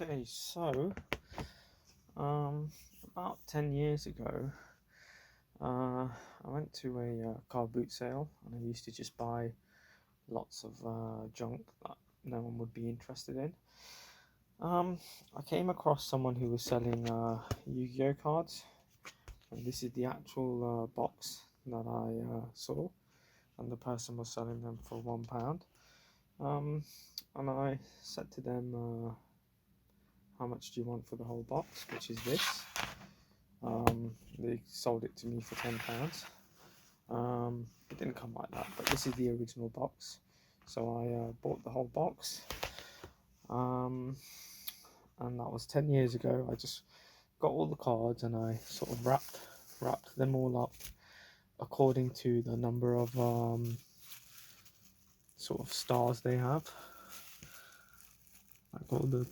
Okay, so about 10 years ago, I went to a car boot sale, and I used to just buy lots of junk that no one would be interested in. I came across someone who was selling Yu-Gi-Oh cards, and this is the actual box that I saw, and the person was selling them for £1. And I said to them, how much do you want for the whole box, which is this. They sold it to me for £10. It didn't come like that, but this is the original box, so I bought the whole box, and that was 10 years ago. I just got all the cards and I sort of wrapped them all up according to the number of sort of stars they have, like all the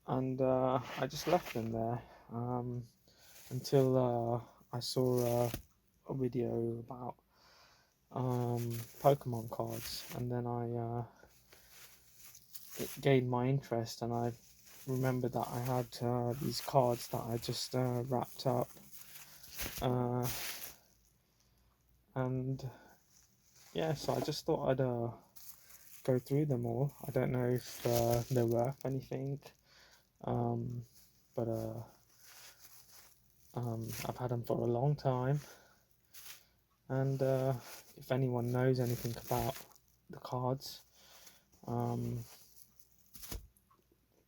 and I just left them there until I saw a video about Pokemon cards, and then it gained my interest, and I remembered that I had these cards that I just wrapped up, and yeah, so I just thought I'd go through them all. I don't know if they're worth anything, but I've had them for a long time, and if anyone knows anything about the cards,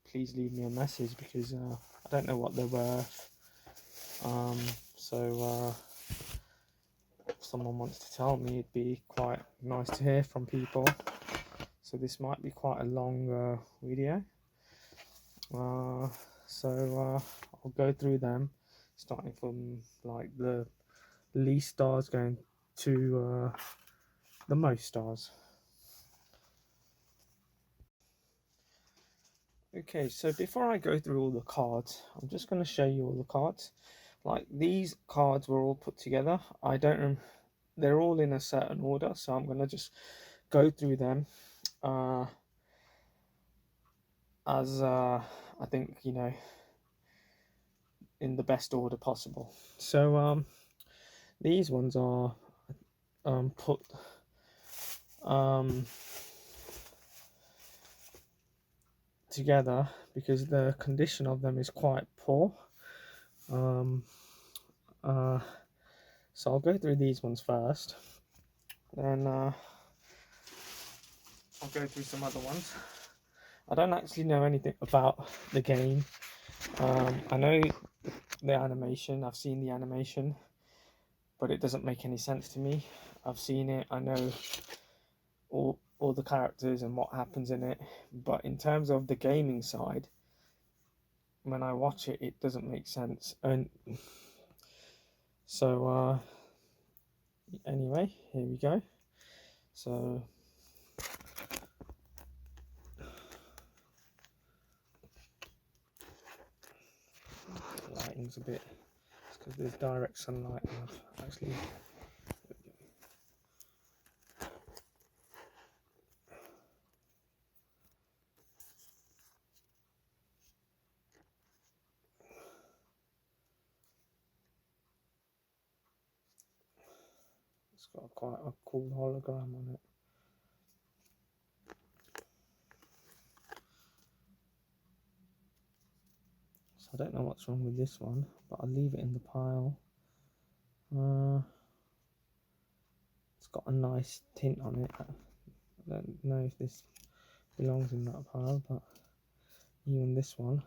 please leave me a message, because I don't know what they're worth. So if someone wants to tell me, it'd be quite nice to hear from people. So this might be quite a long video. So I'll go through them, starting from like the least stars going to the most stars. Okay, so before I go through all the cards, I'm just going to show you all the cards. Like, these cards were all put together. They're all in a certain order, so I'm going to just go through them as I think, in the best order possible. So these ones are put together because the condition of them is quite poor. So I'll go through these ones first, then I'll go through some other ones. I don't actually know anything about the game. I know the animation, I've seen the animation, but it doesn't make any sense to me. I've seen it, I know all the characters and what happens in it, but in terms of the gaming side, when I watch it, it doesn't make sense. And so anyway, here we go. So lighting's a bit, it's because there's direct sunlight, and I've actually it's got quite a cool hologram on it. So I don't know what's wrong with this one, but I'll leave it in the pile. It's got a nice tint on it. I don't know if this belongs in that pile, but even this one.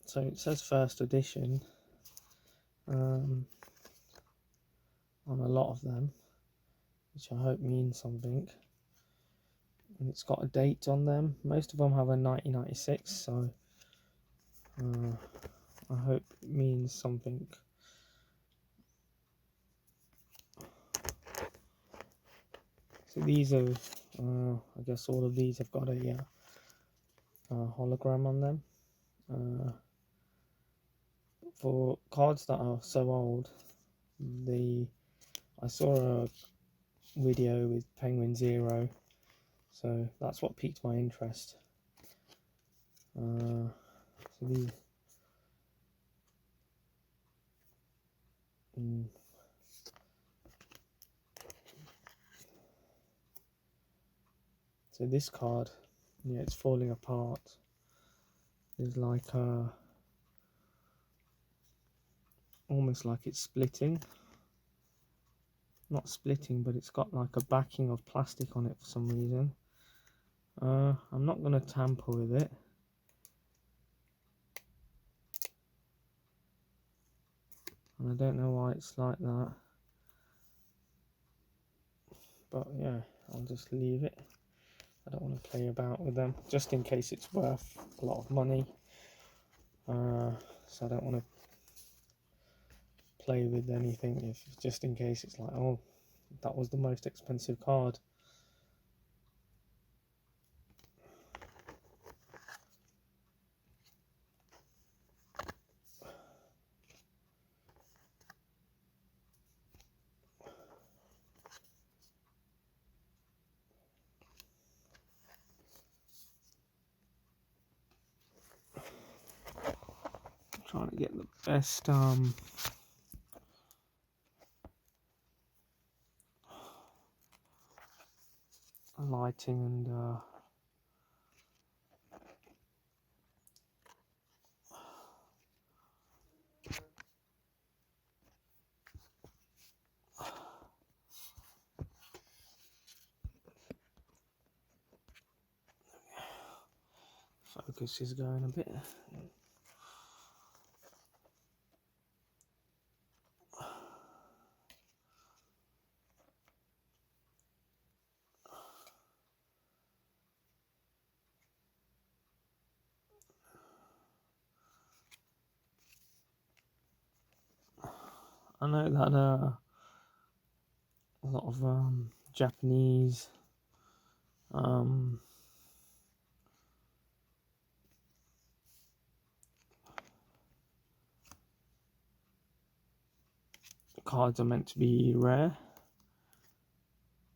So it says first edition on a lot of them, which I hope means something. And it's got a date on them. Most of them have a 1996, so I hope it means something. So these are, I guess all of these have got a hologram on them. For cards that are so old, I saw a video with Penguin Zero, so that's what piqued my interest. So these. So this card, yeah, it's falling apart. There's like almost like it's splitting. Not splitting, but it's got like a backing of plastic on it for some reason. I'm not going to tamper with it. And I don't know why it's like that. But yeah, I'll just leave it. I don't want to play about with them, just in case it's worth a lot of money. So I don't want to play with anything, just in case it's like, oh, that was the most expensive card. Trying to get the best lighting and focus is going a bit. I know that a lot of Japanese cards are meant to be rare,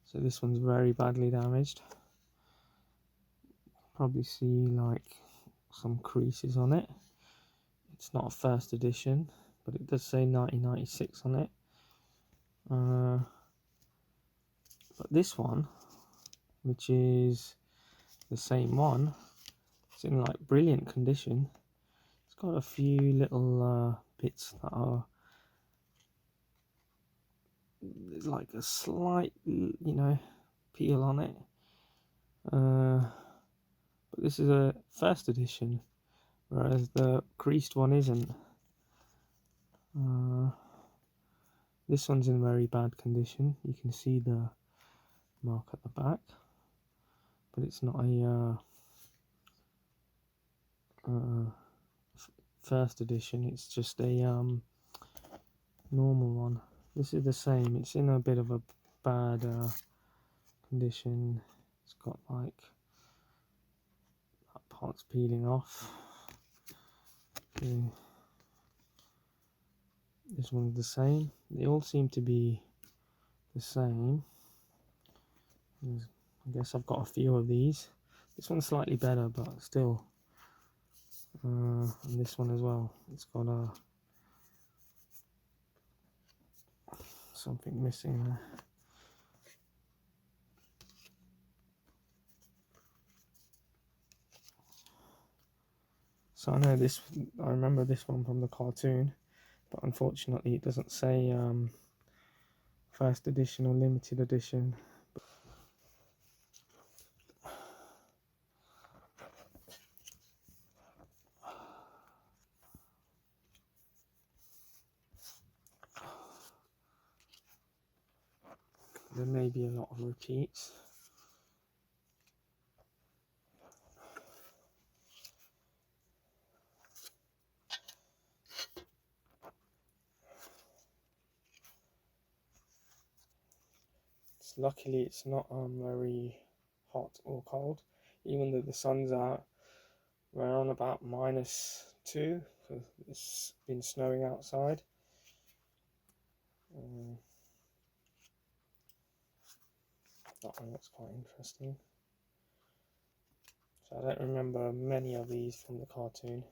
so this one's very badly damaged. Probably see like some creases on it. It's not a first edition, but it does say 1996 on it. But this one, which is the same one, it's in like brilliant condition. It's got a few little bits that are, there's like a slight, peel on it. But this is a first edition, whereas the creased one isn't. This one's in very bad condition. You can see the mark at the back, but it's not a first edition. It's just a normal one. This is the same. It's in a bit of a bad condition. It's got like that part's peeling off. Okay. This one's the same. They all seem to be the same. I guess I've got a few of these. This one's slightly better, but still. And this one as well. It's got something missing there. So I remember this one from the cartoon, but unfortunately it doesn't say first edition or limited edition. There may be a lot of repeats. Luckily it's not very hot or cold, even though the sun's out. We're on about -2 because it's been snowing outside. That one looks quite interesting. So I don't remember many of these from the cartoon.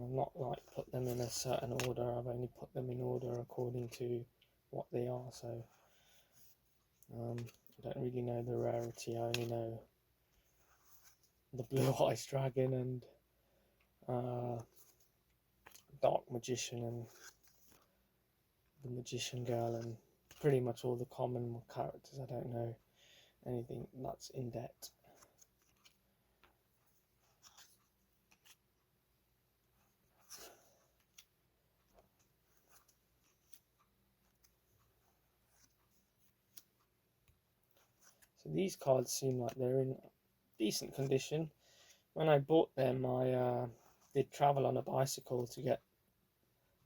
I've not like put them in a certain order. I've only put them in order according to what they are. So I don't really know the rarity. I only know the Blue Eyes Dragon and Dark Magician and the Magician Girl and pretty much all the common characters. I don't know anything that's in depth. So these cards seem like they're in decent condition. When I bought them, I did travel on a bicycle to get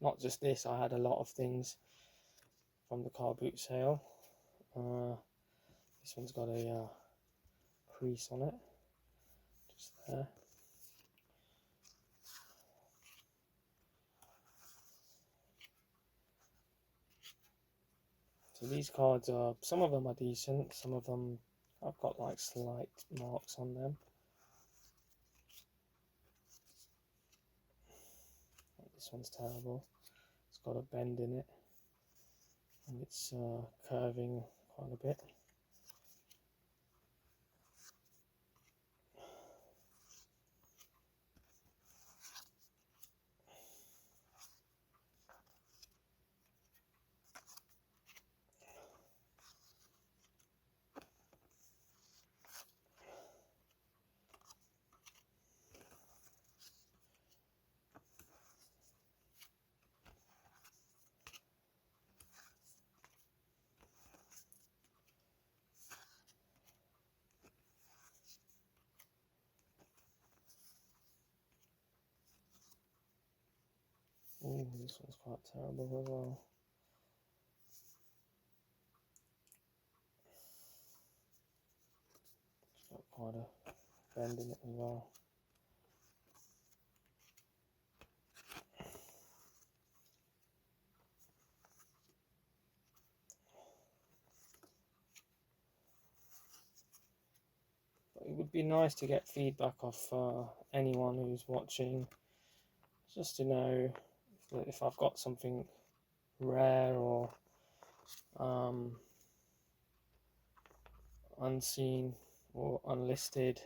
not just this. I had a lot of things from the car boot sale. This one's got a crease on it, just there. So these cards are, some of them are decent, some of them I've got like slight marks on them. This one's terrible. It's got a bend in it and it's curving quite a bit. Ooh, this one's quite terrible as well. It's got quite a bend in it as well. But it would be nice to get feedback off anyone who's watching, just to know if I've got something rare or unseen or unlisted,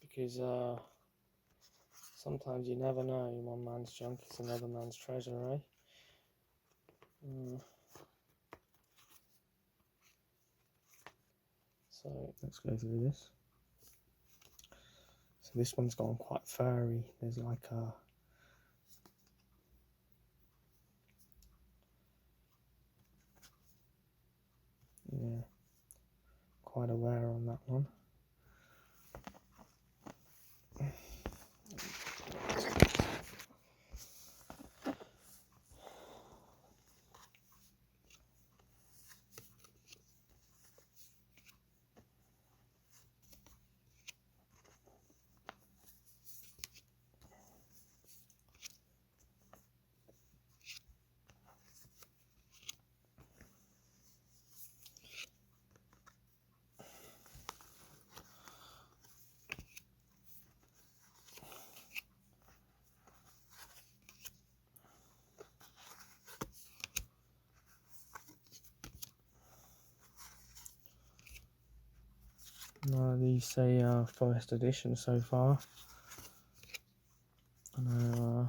because sometimes you never know. One man's junk is another man's treasure, eh? So let's go through this. So this one's gone quite furry. There's like a quite a wear on that one. No, these say first edition so far, or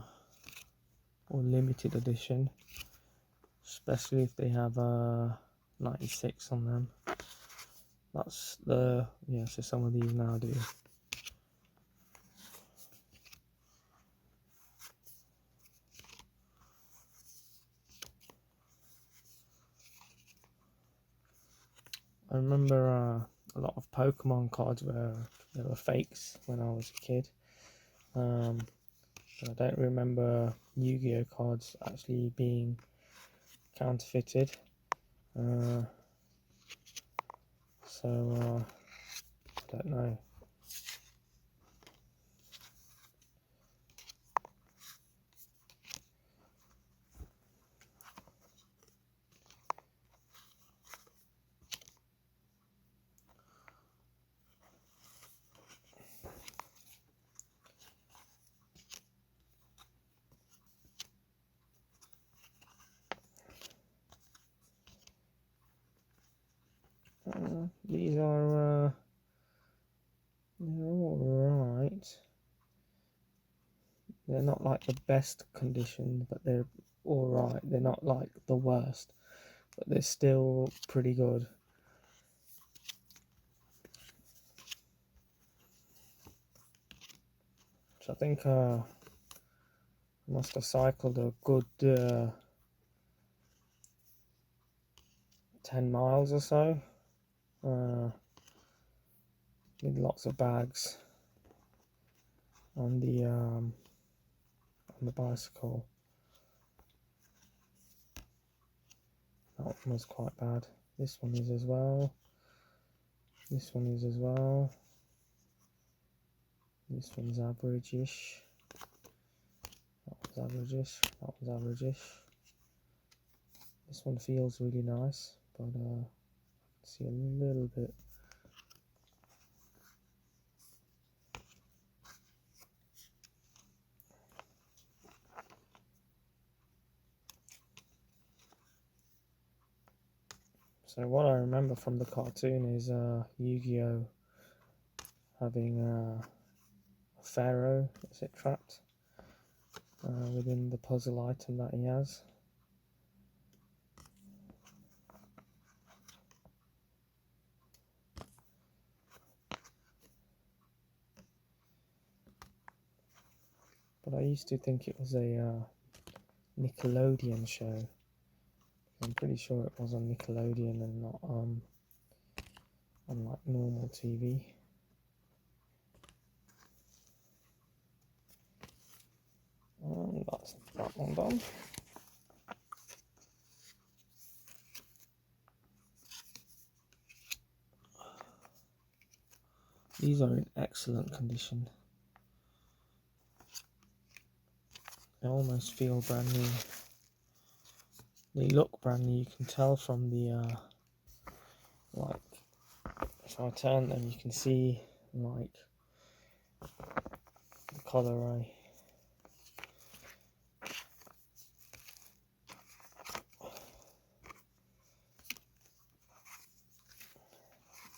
limited edition, especially if they have 96 on them. That's the, yeah, so some of these now do. I remember a lot of Pokemon cards were fakes when I was a kid. But I don't remember Yu-Gi-Oh cards actually being counterfeited. So I don't know. These are they're all right. They're not like the best condition, but they're all right. They're not like the worst, but they're still pretty good. So I think I must have cycled a good 10 miles or so with lots of bags on the bicycle. That one was quite bad. This one is as well. This one is as well. This one's average-ish. That one's average-ish. That one's average-ish. This one feels really nice, but I can see a little bit. So what I remember from the cartoon is Yu-Gi-Oh having a pharaoh, is it, trapped within the puzzle item that he has. But I used to think it was a Nickelodeon show. I'm pretty sure it was on Nickelodeon and not on like normal TV. And that's that one done. These are in excellent condition. They almost feel brand new. They look brand new. You can tell from the like, if I turn them, you can see like the colour.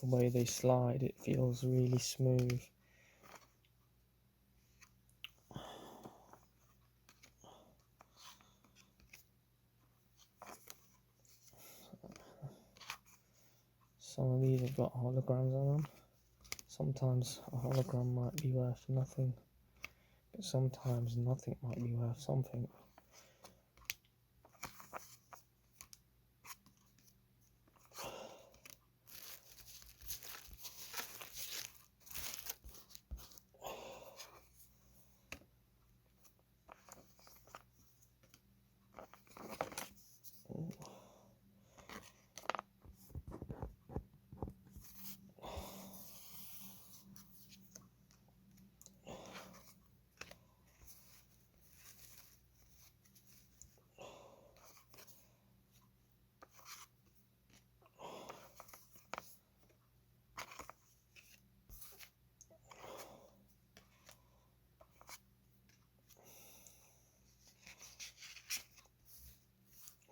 The way they slide, it feels really smooth. Some of these have got holograms on them. Sometimes a hologram might be worth nothing, but sometimes nothing might be worth something.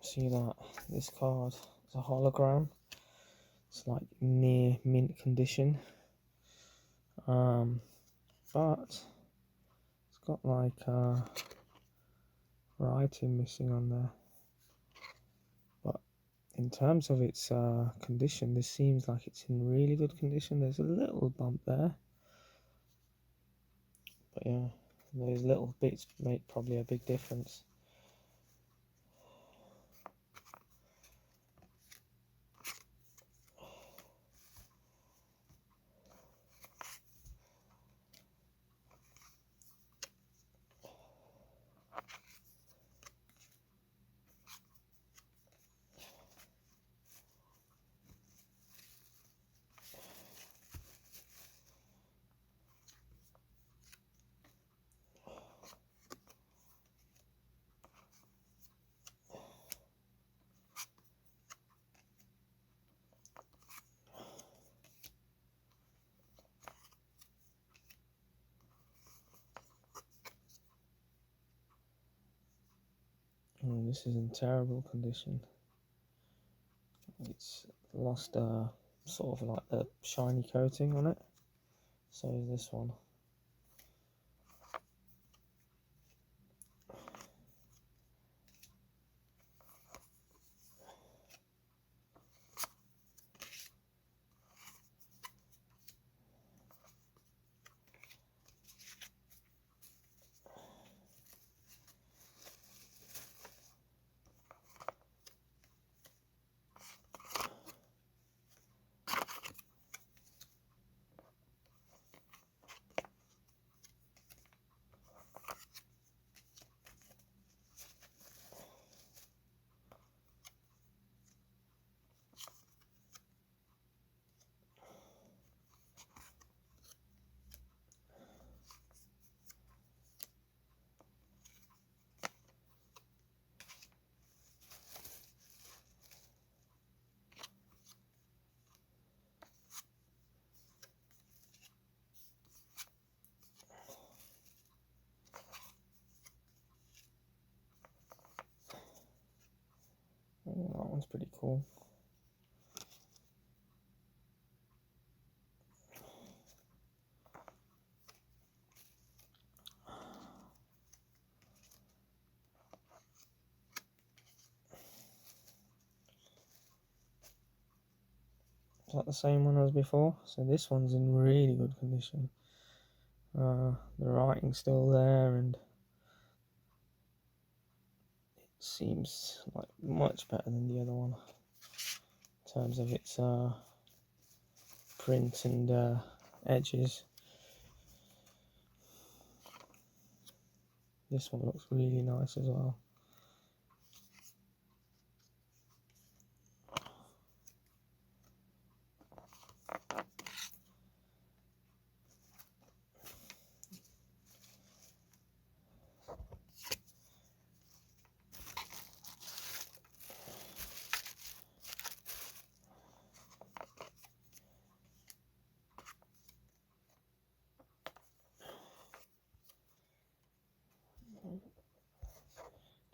See that? This card is a hologram. It's like near mint condition. But it's got like writing missing on there. But in terms of its condition, this seems like it's in really good condition. There's a little bump there. But yeah, those little bits make probably a big difference. this is in terrible condition. It's lost sort of like the shiny coating on it. So is this one. Oh, that one's pretty cool. Is that the same one as before? So this one's in really good condition. The writing's still there, and it seems like much better than the other one in terms of its print and edges. This one looks really nice as well.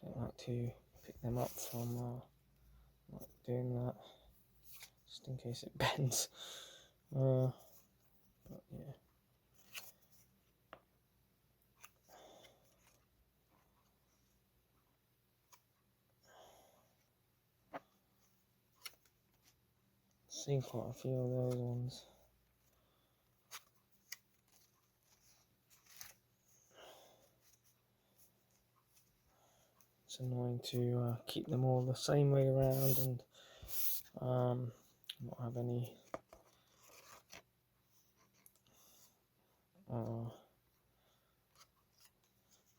Don't like to pick them up from like doing that, just in case it bends. But yeah. Seen quite a few of those ones. It's annoying to keep them all the same way around and not have any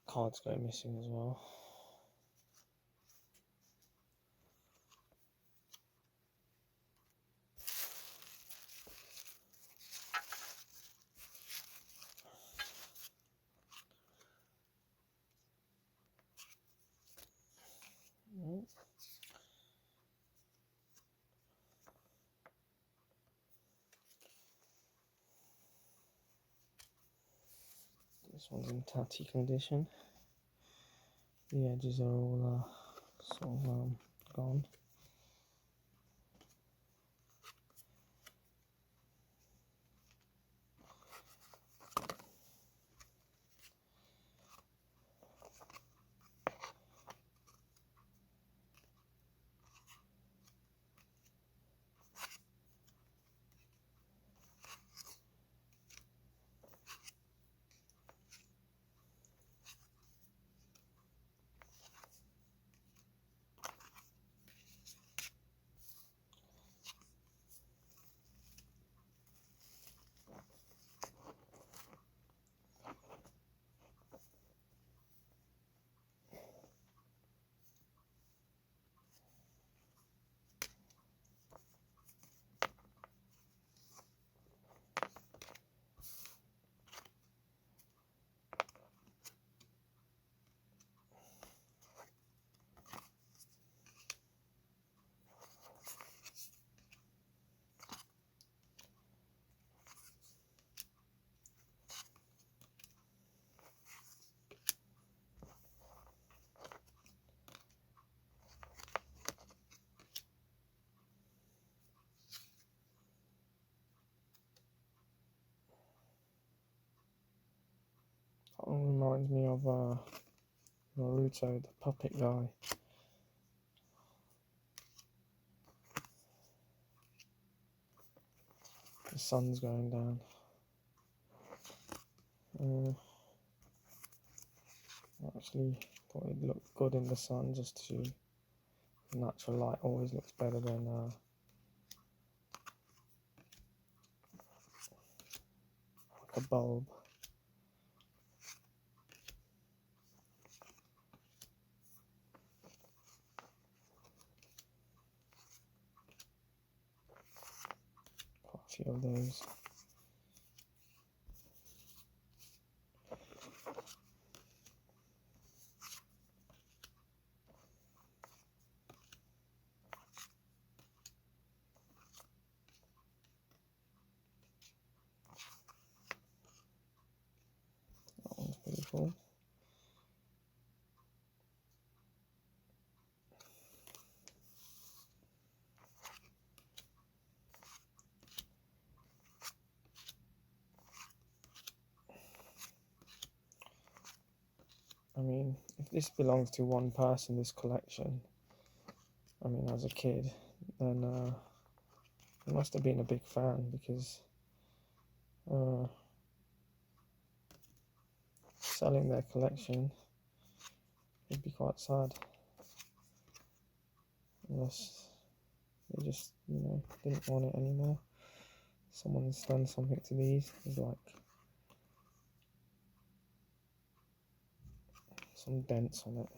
cards go missing as well. This one's in tatty condition. The edges are all sort of gone. one reminds me of Naruto, the puppet guy. The sun's going down. I actually thought it looked good in the sun, just to natural light always looks better than like a bulb. Quite a few of those. That one's pretty cool. I mean, if this belongs to one person, this collection, I mean, as a kid, then he must have been a big fan, because selling their collection would be quite sad, unless they just, didn't want it anymore. Someone's done something to these. There's like some dents on it.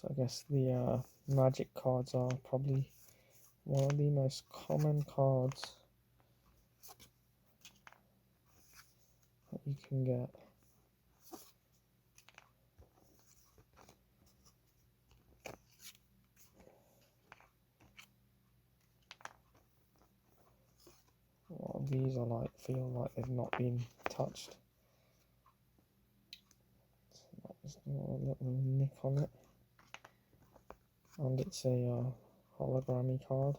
So I guess the magic cards are probably one of the most common cards that you can get. A lot of these are feel like they've not been touched. So there's a little nick on it. And it's a hologrammy card.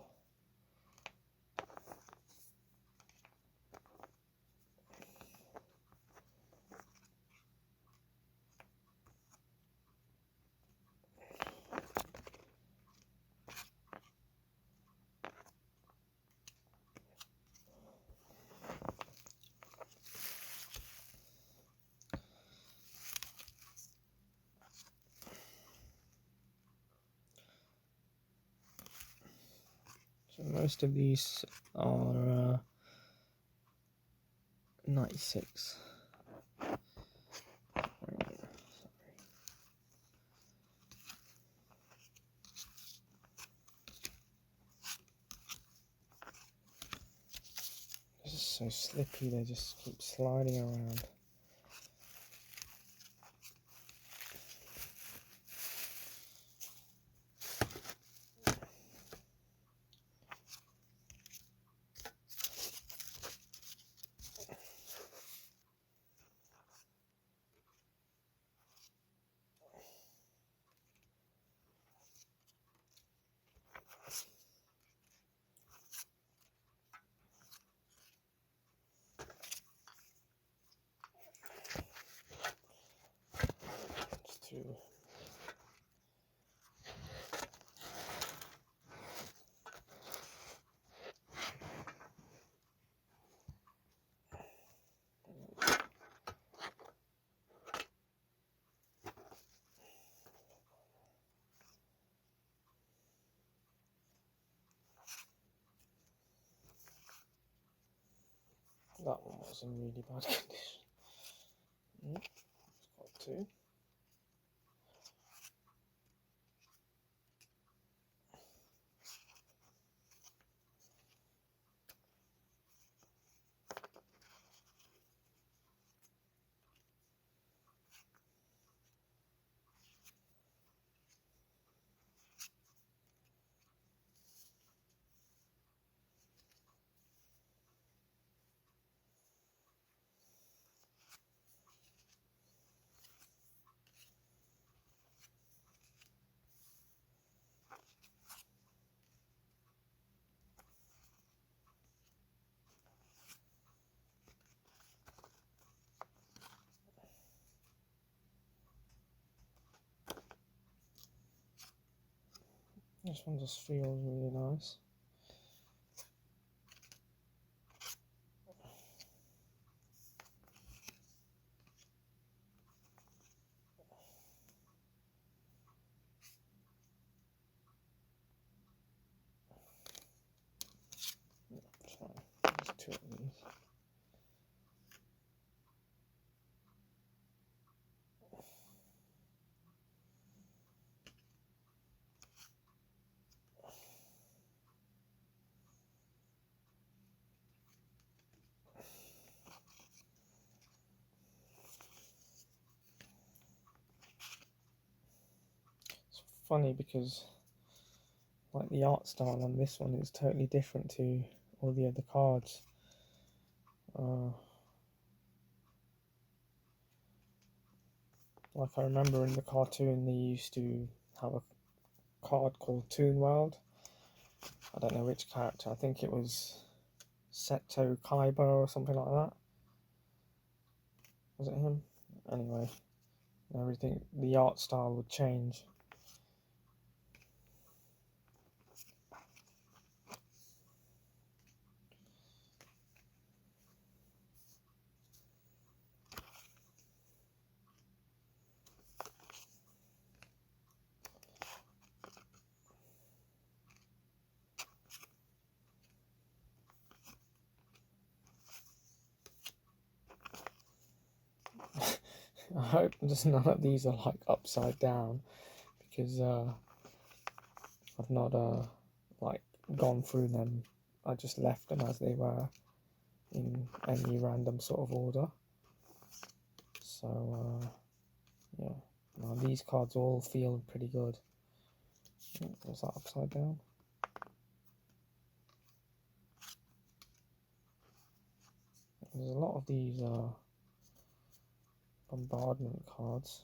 So most of these are 96. This is so slippy, they just keep sliding around. that one was in really bad condition. It's got two. This one just feels really nice. There's two of these. It's funny because like the art style on this one is totally different to all the other cards. Like I remember in the cartoon they used to have a card called Toon World. I don't know which character, I think it was Seto Kaiba or something like that. Was it him? Anyway, everything, the art style would change. I hope just none of these are like upside down, because I've not like gone through them. I just left them as they were in any random sort of order. So yeah, now these cards all feel pretty good. Was that upside down? There's a lot of these bombardment cards.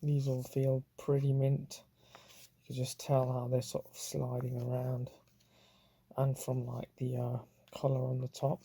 These all feel pretty mint. You can just tell how they're sort of sliding around, and from like the colour on the top.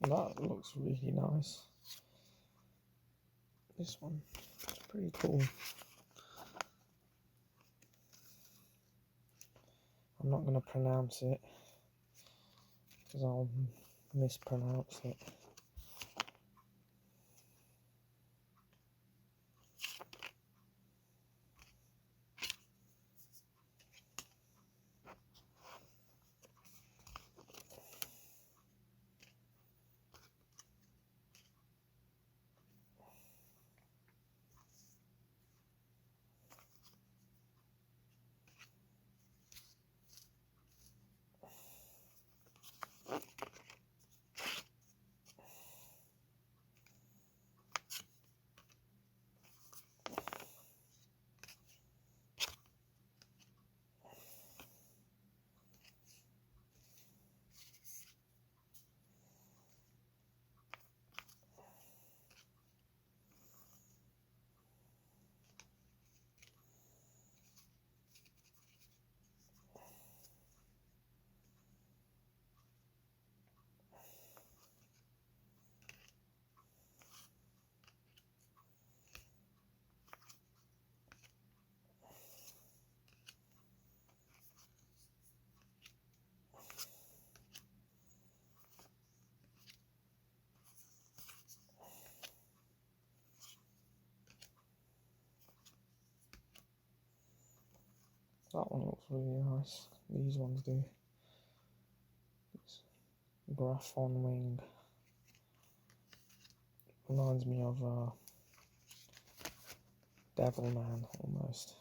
That looks really nice. This one, it's pretty cool. I'm not going to pronounce it because I'll mispronounce it. That one looks really nice. These ones do. It's Graphon Wing. Reminds me of Devilman almost.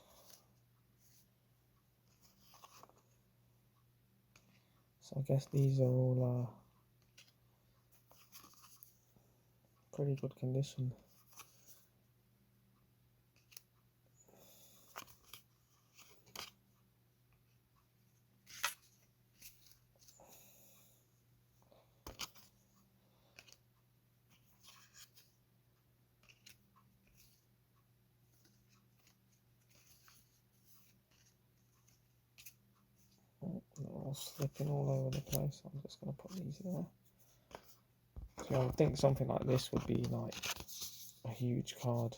So I guess these are all pretty good condition. Oh, they're all slipping all over the place. I'm just going to put these there. So I would think something like this would be like a huge card.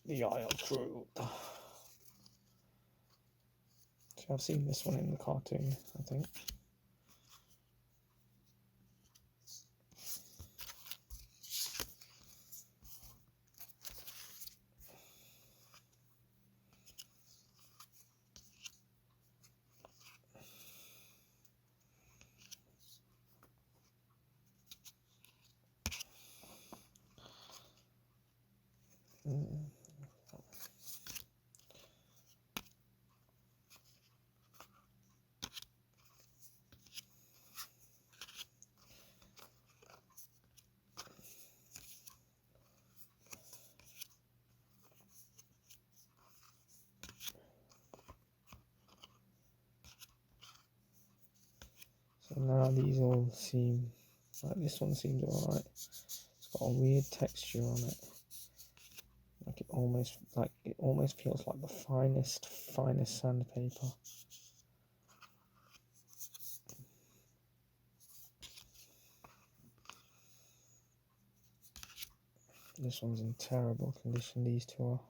The Isle Crew. So I've seen this one in the cartoon, I think. So now these all seem like this one seems alright. It's got a weird texture on it. It almost feels like the finest sandpaper. This one's in terrible condition, these two are.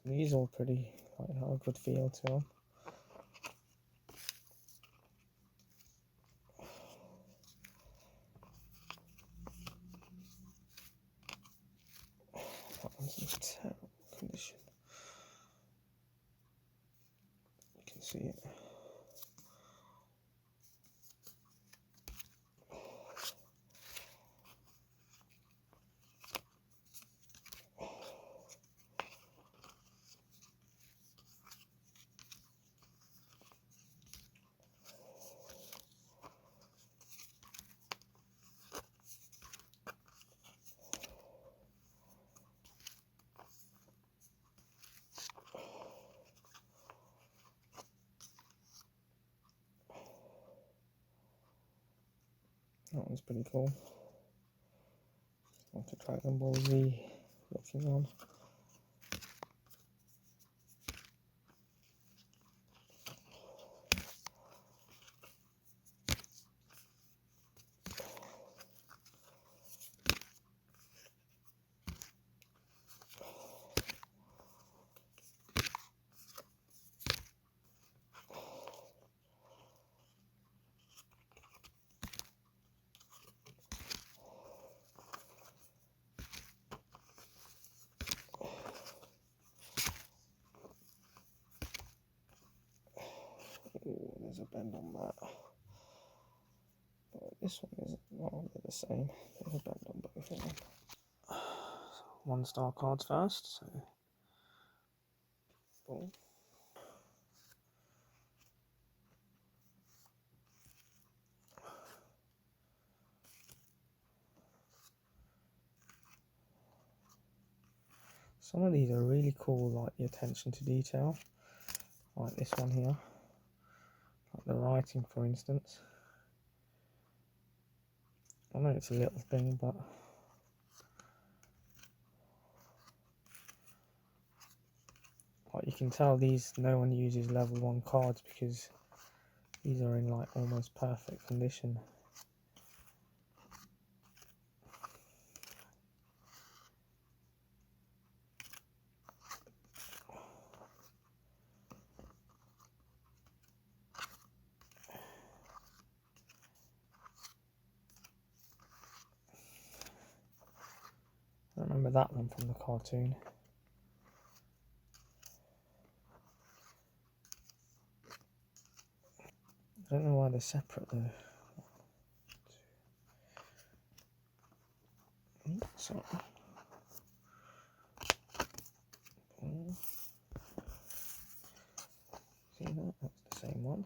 So these all pretty, like, have a good feel to them. That one's in terrible condition. You can see it. That one's pretty cool. Like a Dragon Ball Z looking one. Ooh, there's a bend on that. But this one isn't. Oh, they're the same. There's a bend on both of them. One star cards first. So, boom. Some of these are really cool, like the attention to detail, like this one here, like the writing, for instance. I know it's a little thing, but like you can tell these no one uses level 1 cards because these are in like almost perfect condition. remember that one from the cartoon. I don't know why they're separate though. So, see that? That's the same one.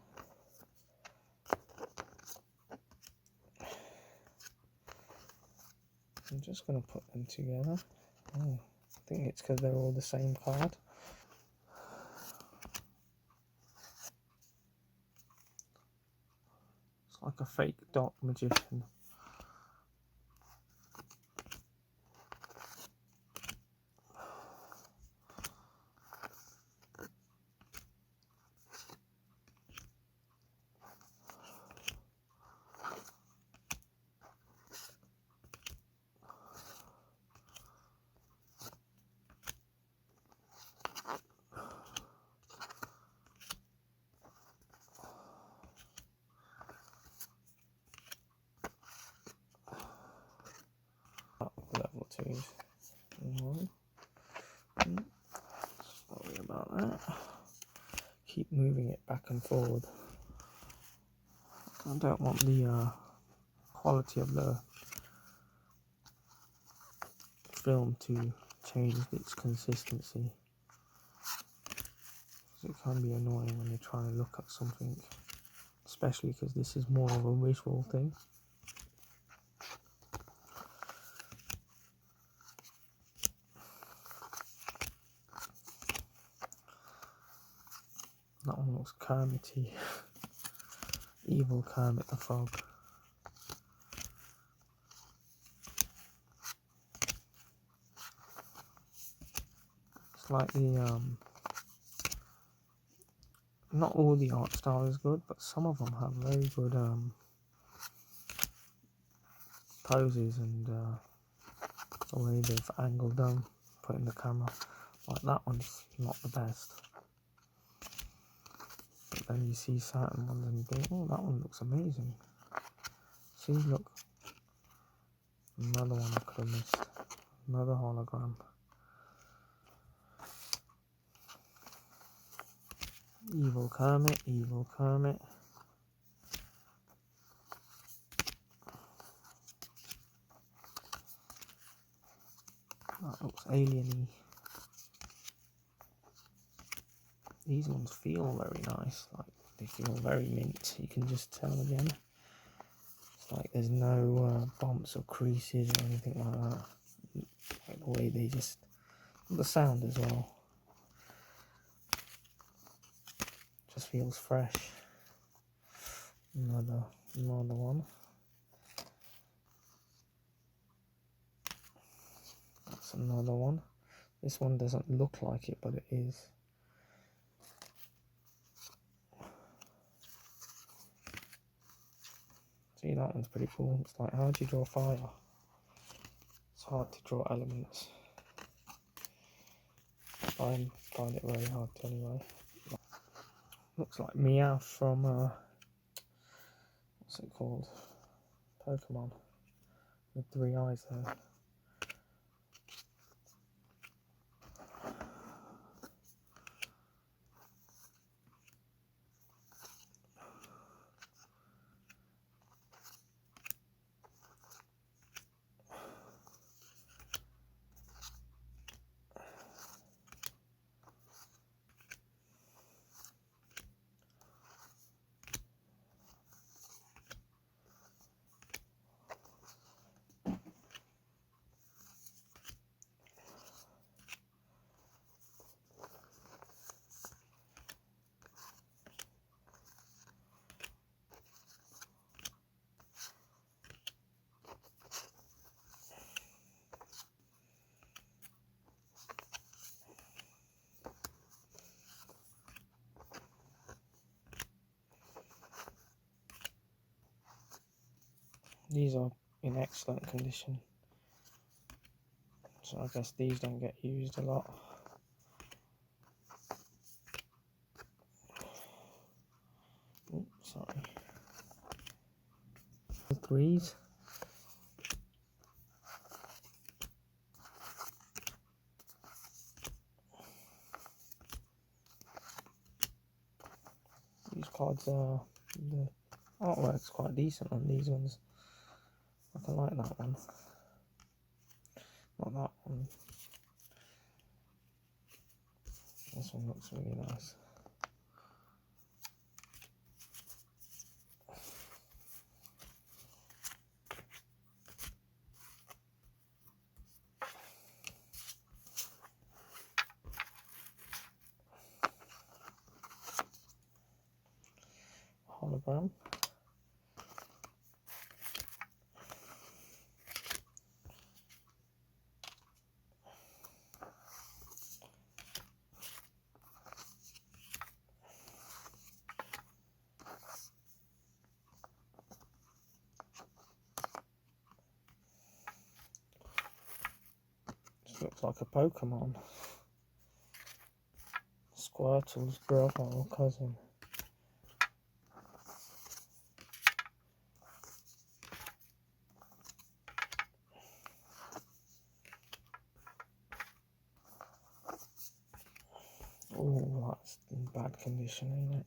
I'm just going to put them together. Oh, I think it's because they're all the same card. It's like a fake dot magician. Level 2s. Sorry about that. Keep moving it back and forward. I don't want the quality of the film to change its consistency. It can be annoying when you're trying to look at something, especially because this is more of a visual thing. That one looks Kermity. Evil Kermit the Frog. It's like the not all the art style is good, but some of them have very good poses and the way they've angled them, putting the camera. Like that one's not the best. But then you see certain ones and you think, oh, that one looks amazing. See, look. Another one I could have missed. Another hologram. Evil Kermit, Evil Kermit. That looks alien-y. These ones feel very nice, like they feel very mint. You can just tell again. It's like there's no bumps or creases or anything like that. Like the way they just, the sound as well. Just feels fresh. Another one. That's another one. This one doesn't look like it, but it is. See, that one's pretty cool. It's like, how do you draw fire? It's hard to draw elements. I find it very hard to anyway. Looks like Meowth from, what's it called? Pokemon. With 3 eyes there. These are in excellent condition, so I guess these don't get used a lot. Oops, sorry. The 3s. cards are, the artwork's quite decent on these ones. I like that one. Not that one. This one looks really nice. Hologram. This looks like a Pokemon. Squirtle's brother or cousin. Oh, that's in bad condition, ain't it?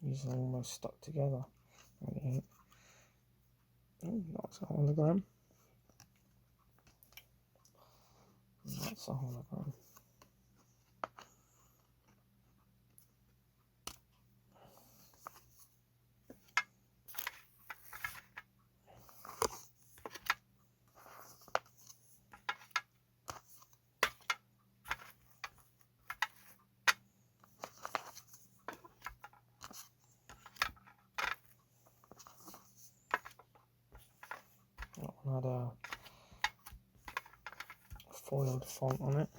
These are almost stuck together. Really. Oh, that's a hologram. That's a hologram. That one had a foiled font on it.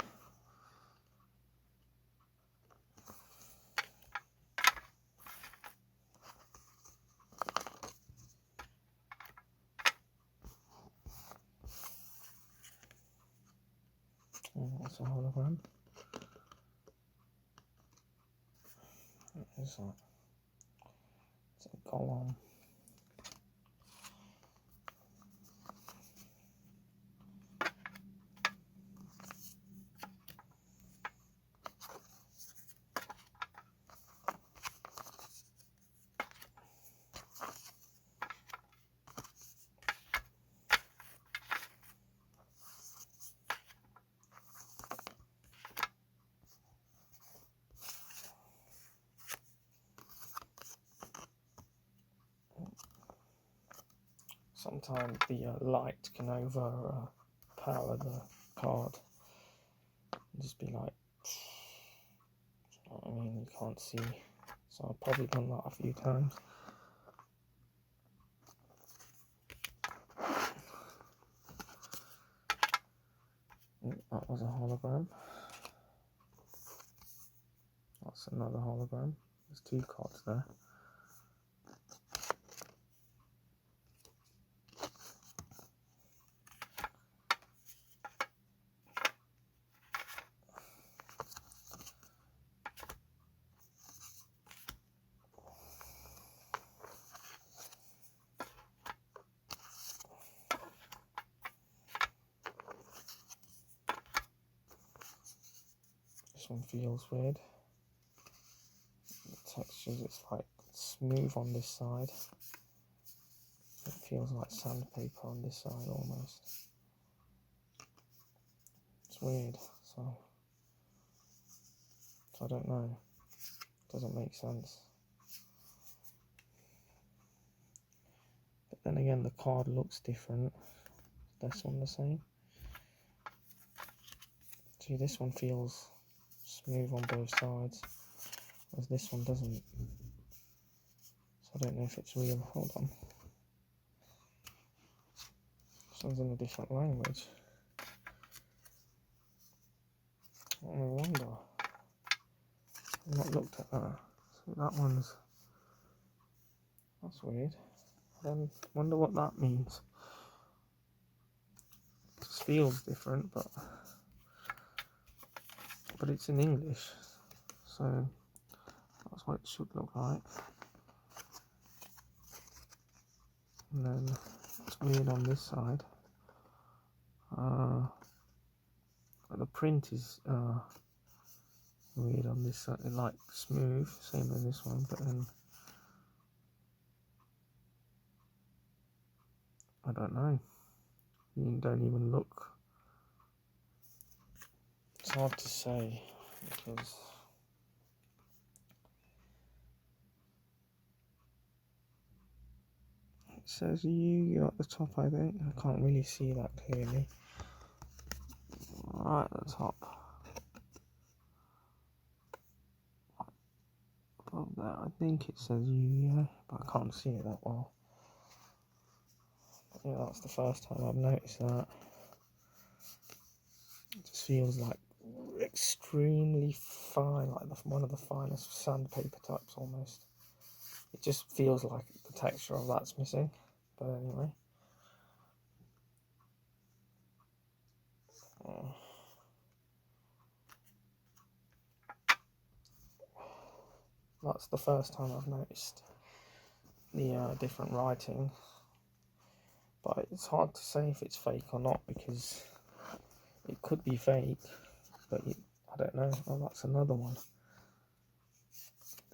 Oh, that's a hologram. What is that? It's a golem. Sometimes the light can overpower the card and just be like, you know what I mean, you can't see. So I've probably done that a few times. That was a hologram. That's another hologram. There's two cards there. This one feels weird. The textures, it's like smooth on this side. It feels like sandpaper on this side almost. It's weird, so I don't know. Doesn't make sense. But then again, the card looks different. Is this one the same? See, this one feels smooth on both sides, whereas this one doesn't. So I don't know if it's real. Hold on. one's in a different language. Oh, no wonder. I've not looked at that. So that one's... That's weird. I don't wonder what that means. It just feels different, but it's in English, so that's what it should look like. And then it's weird on this side. The print is weird on this side, like smooth, same as this one, but then I don't know. You don't even look. It's hard to say because it says you at the top, I think. I can't really see that clearly. Right at the top. Above that, I think it says you, but I can't see it that well. But yeah, that's the first time I've noticed that. It just feels like extremely fine, like one of the finest sandpaper types almost. It just feels like the texture of that's missing, but anyway. That's the first time I've noticed the different writing, but it's hard to say if it's fake or not because it could be fake, but I don't know. Oh, that's another one.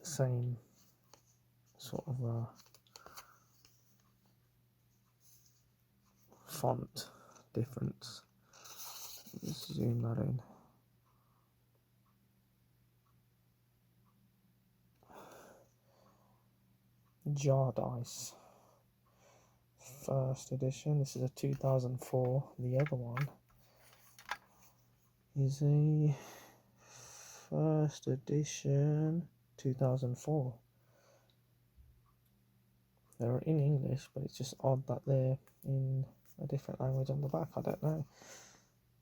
The same sort of font difference. Let's zoom that in. Jardice, first edition. This is a 2004. The other one is a first edition 2004. They're in English, but it's just odd that they're in a different language on the back. I don't know.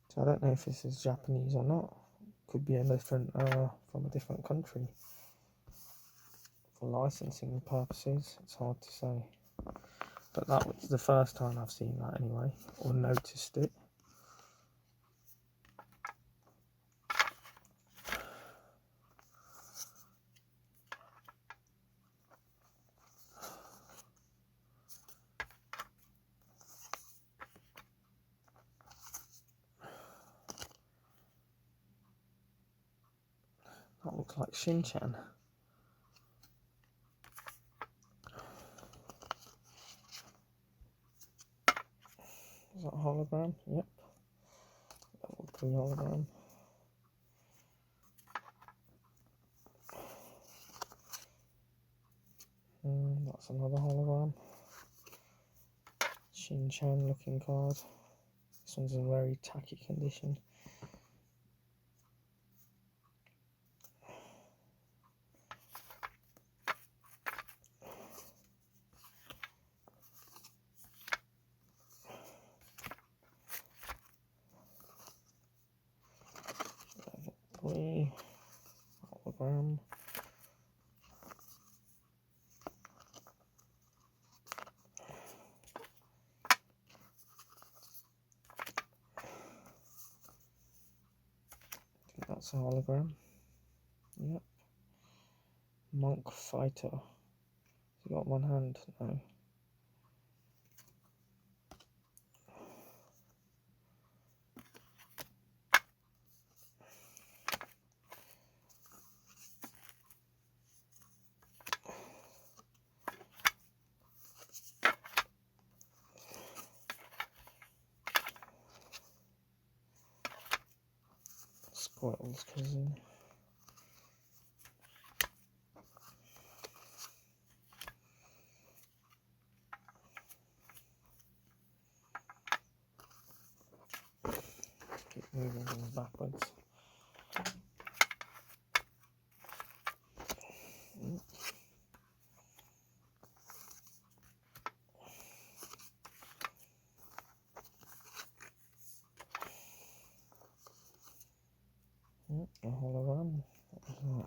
So I don't know if this is Japanese or not. Could be a different from a different country. For licensing purposes, it's hard to say. But that was the first time I've seen that anyway, or noticed it. That looks like Shin-chan. Is that a hologram? Yep. Level 3 hologram. That's another hologram. Shin-chan looking card. This one's in very tacky condition. Level 3 hologram. That's a hologram. Yep. Monk Fighter. Has he got one hand? No. Squirtle's cousin. Keep moving things backwards. A hologram. What was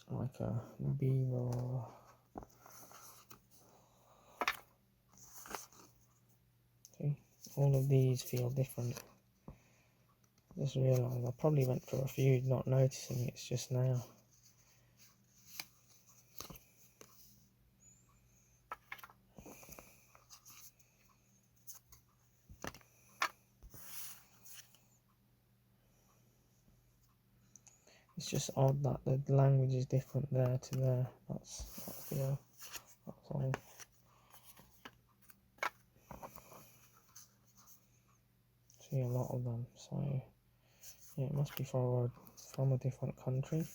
that? Like a beaver. See, all of these feel different. Just realised I probably went through a few not noticing it's just now. It's just odd that the language is different there to there. That's all. See a lot of them, so yeah, it must be from a different country.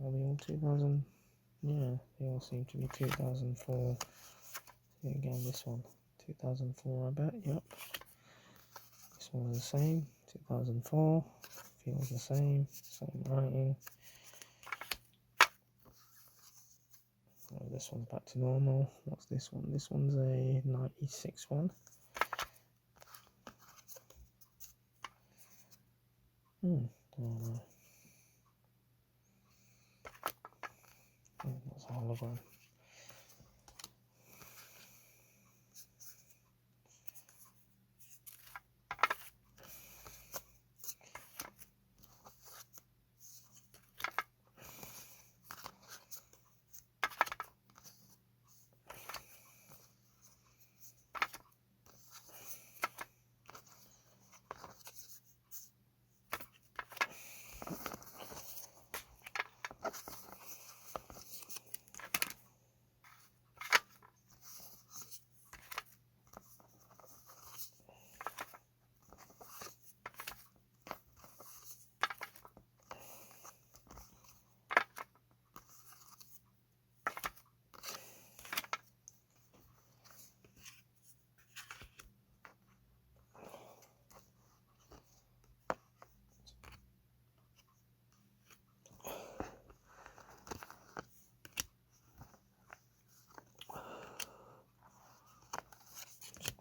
Are they all 2000? Yeah, they all seem to be 2004. See again, this one, 2004, I bet. Yep. This one's the same, 2004. Feels the same writing. Oh, this one's back to normal. What's this one? This one's a 96 one. Oh no. Oh, that's a hologram.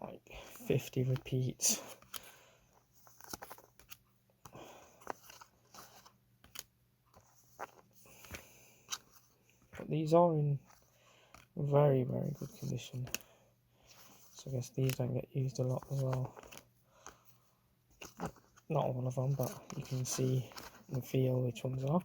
Like 50 repeats. But these are in very, very good condition. So I guess these don't get used a lot as well. Not all of them, but you can see and feel which ones are.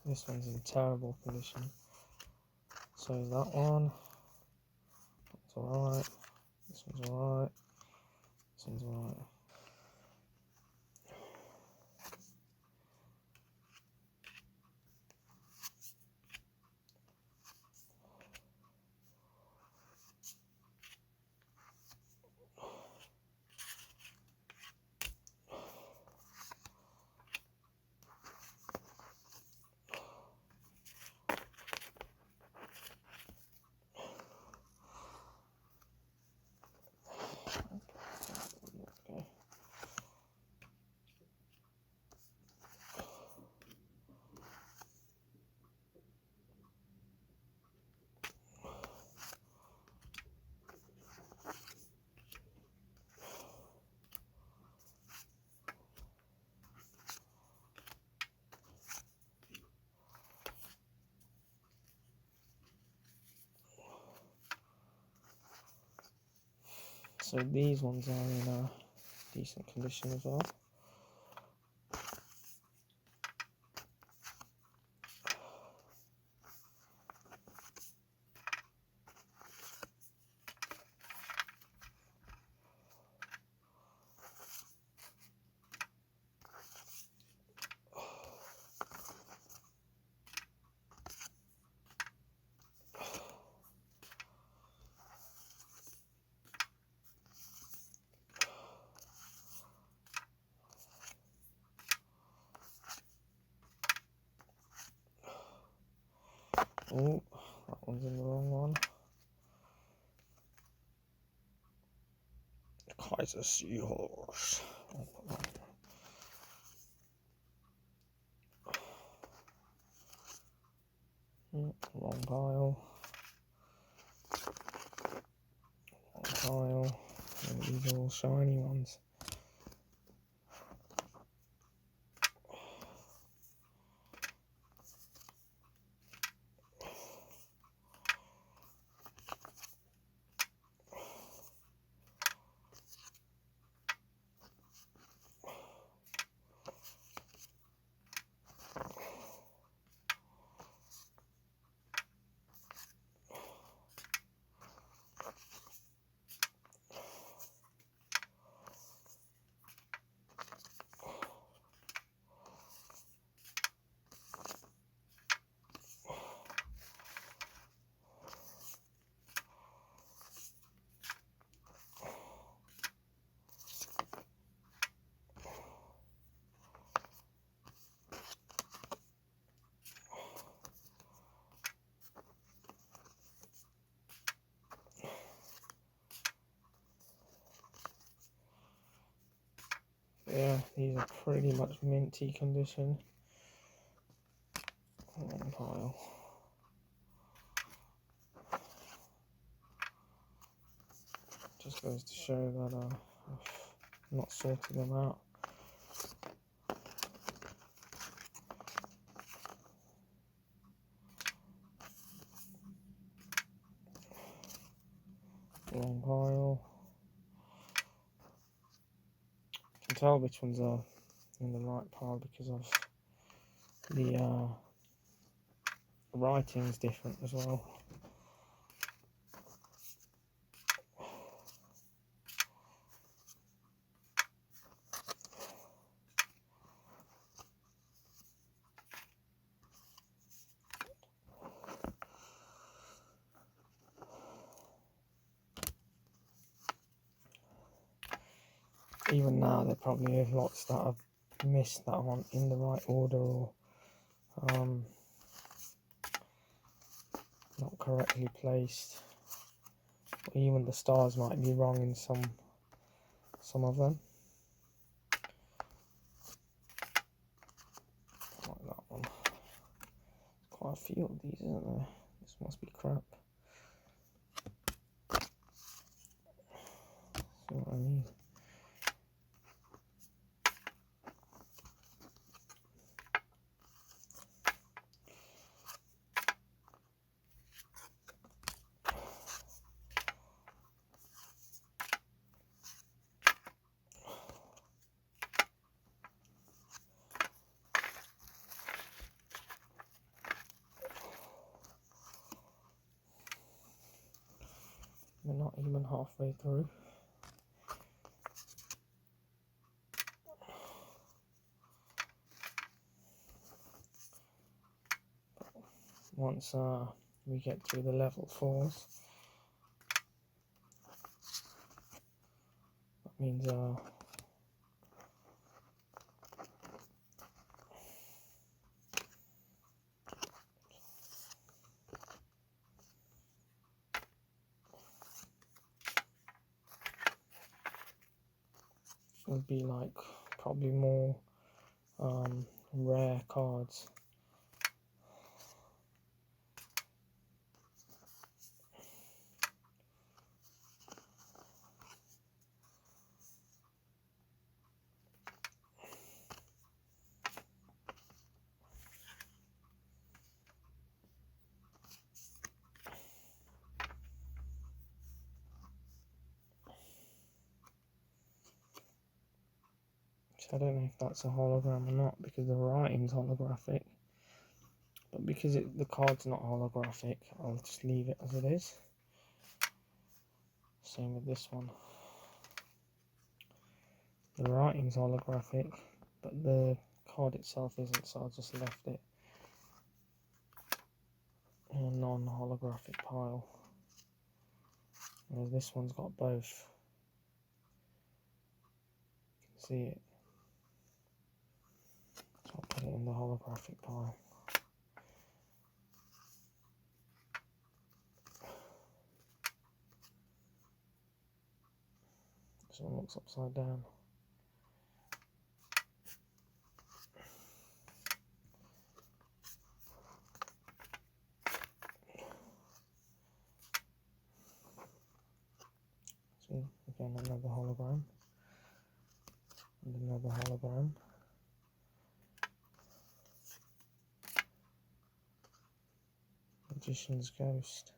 This one's in terrible condition. So that one, that's alright. This one's alright. This one's alright. Okay. So these ones are in a decent condition as well. Oh, that one's in the wrong one. Kaiser Seahorse. Wrong pile. Wrong pile. And these are all shiny ones. Yeah, these are pretty much minty condition. Wrong pile. Just goes to show that I've not sorted them out. Wrong pile. You can tell which ones are in the right pile because of the writing's different as well. Even now, there probably are lots that I've missed that aren't in the right order or not correctly placed. Or even the stars might be wrong in some of them. Like that one. Quite a few of these, isn't there? This must be crap. See what I mean? We're not even halfway through. Once we get through the level 4s, that means it'll be like probably more rare cards. So I don't know if that's a hologram or not, because the writing's holographic. But because the card's not holographic, I'll just leave it as it is. Same with this one. The writing's holographic, but the card itself isn't, so I just left it in a non-holographic pile. Whereas this one's got both. You can see it. So I'll put it in the holographic pile. This one looks upside down. See, again another hologram. And another hologram. Magician's Ghost.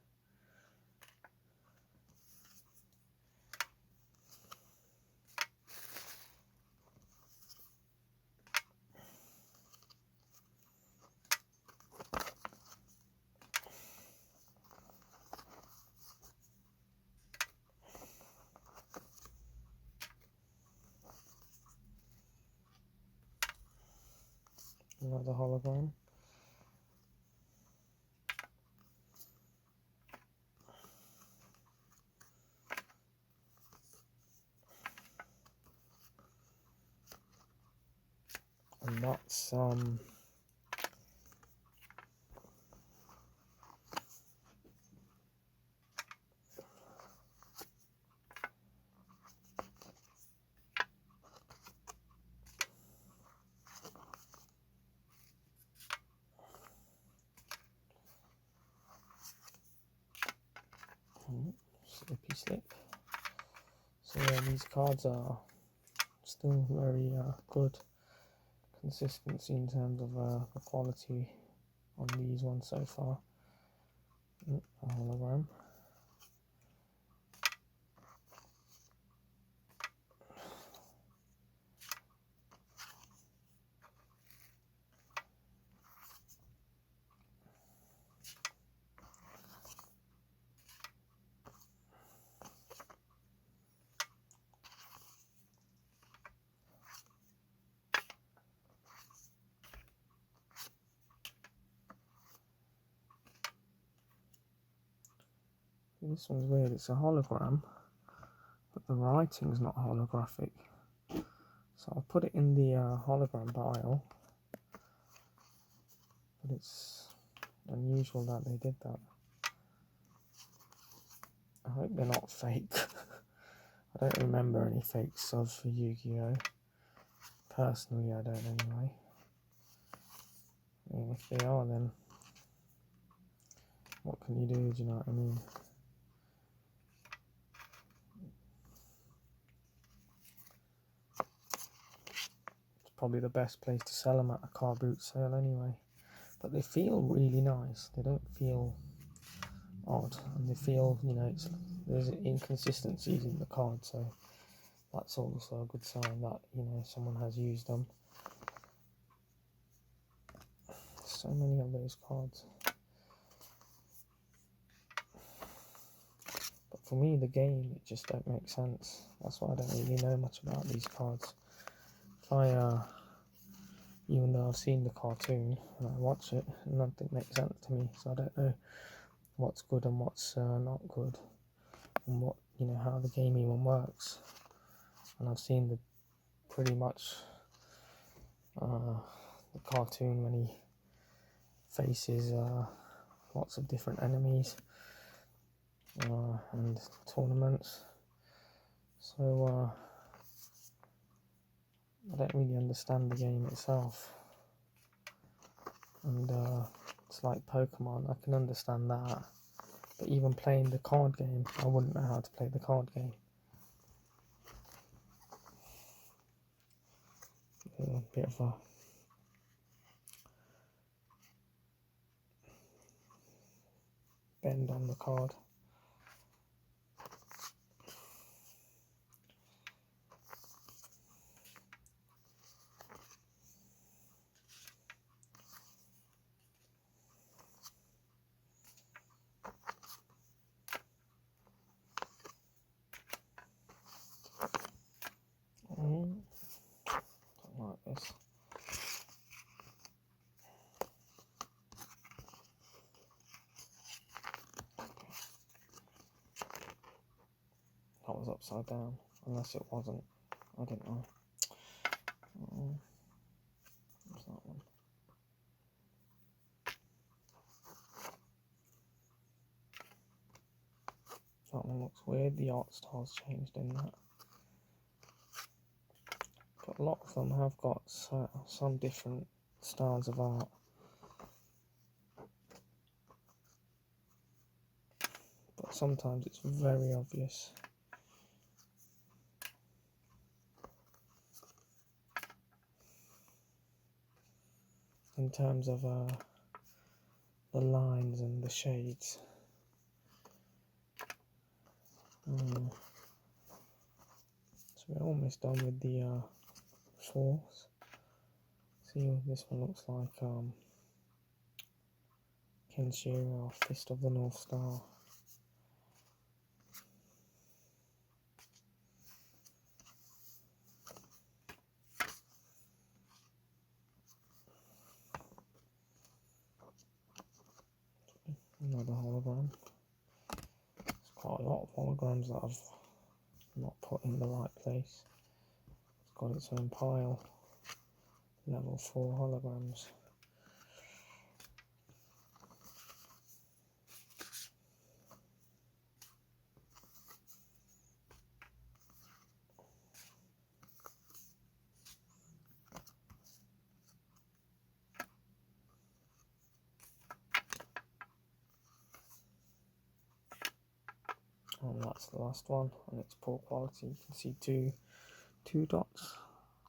Another hologram. And that's slippy slip. So yeah, these cards are still very good consistency in terms of the quality on these ones so far. A hologram. This one's weird, it's a hologram, but the writing's not holographic. So I'll put it in the hologram pile, but it's unusual that they did that. I hope they're not fake. I don't remember any fakes of Yu-Gi-Oh! Personally, I don't anyway. And if they are, then what can you do, do you know what I mean? It's probably the best place to sell them at a car boot sale anyway. But they feel really nice. They don't feel odd, and they feel, you know, there's inconsistencies in the card, so that's also a good sign that, you know, someone has used them. So many of those cards. But for me, the game, it just don't make sense. That's why I don't really know much about these cards. If I, even though I've seen the cartoon and I watch it, nothing makes sense to me, so I don't know what's good and what's not good, and what, you know, how the game even works. And I've seen the pretty much the cartoon when he faces lots of different enemies and tournaments, so I don't really understand the game itself. And it's like Pokemon, I can understand that, but even playing the card game, I wouldn't know how to play the card game. A bit of a bend on the card. upside down, unless it wasn't. I don't know. What's that one? That one looks weird. The art style's changed in that. But a lot of them have got some different styles of art. But sometimes it's very obvious. In terms of the lines and the shades. So we're almost done with the fours. See, this one looks like Kenshiro, Fist of the North Star. Another hologram. There's quite a lot of holograms that I've not put in the right place. It's got its own pile. Level 4 holograms. And that's the last one, and it's poor quality. You can see two dots.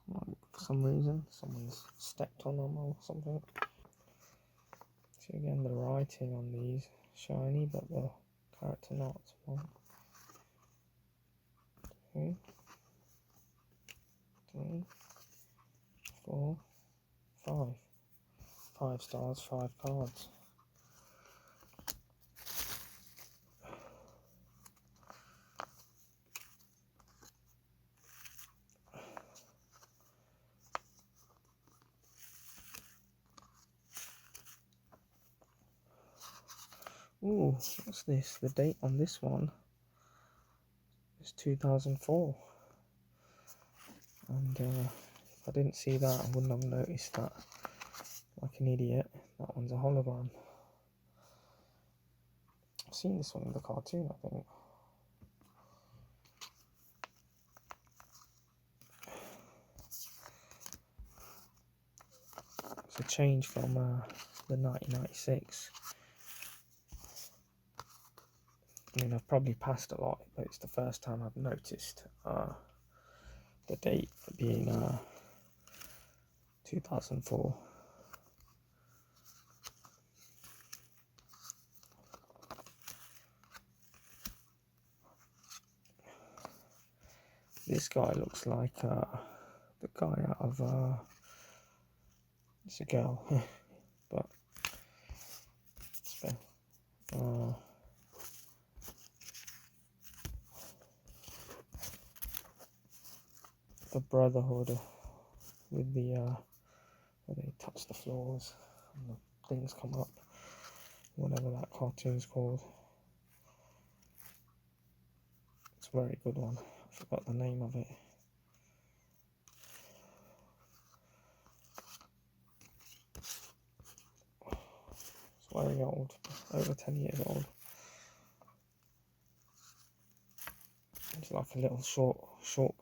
Like, for some reason, someone's stepped on them or something. See again, the writing on these shiny, but the character not. 1, 2, 3, 4, 5. 5 stars, 5 cards. Ooh, what's this? The date on this one is 2004. And if I didn't see that, I wouldn't have noticed that. Like an idiot. That one's a hologram. I've seen this one in the cartoon, I think. It's a change from the 1996. I mean, I've probably passed a lot, but it's the first time I've noticed the date being 2004. This guy looks like the guy out of it's a girl, but the Brotherhood with the where they touch the floors and the things come up, whatever that cartoon's called. It's a very good one. I forgot the name of it. It's very old, over 10 years old. It's like a little short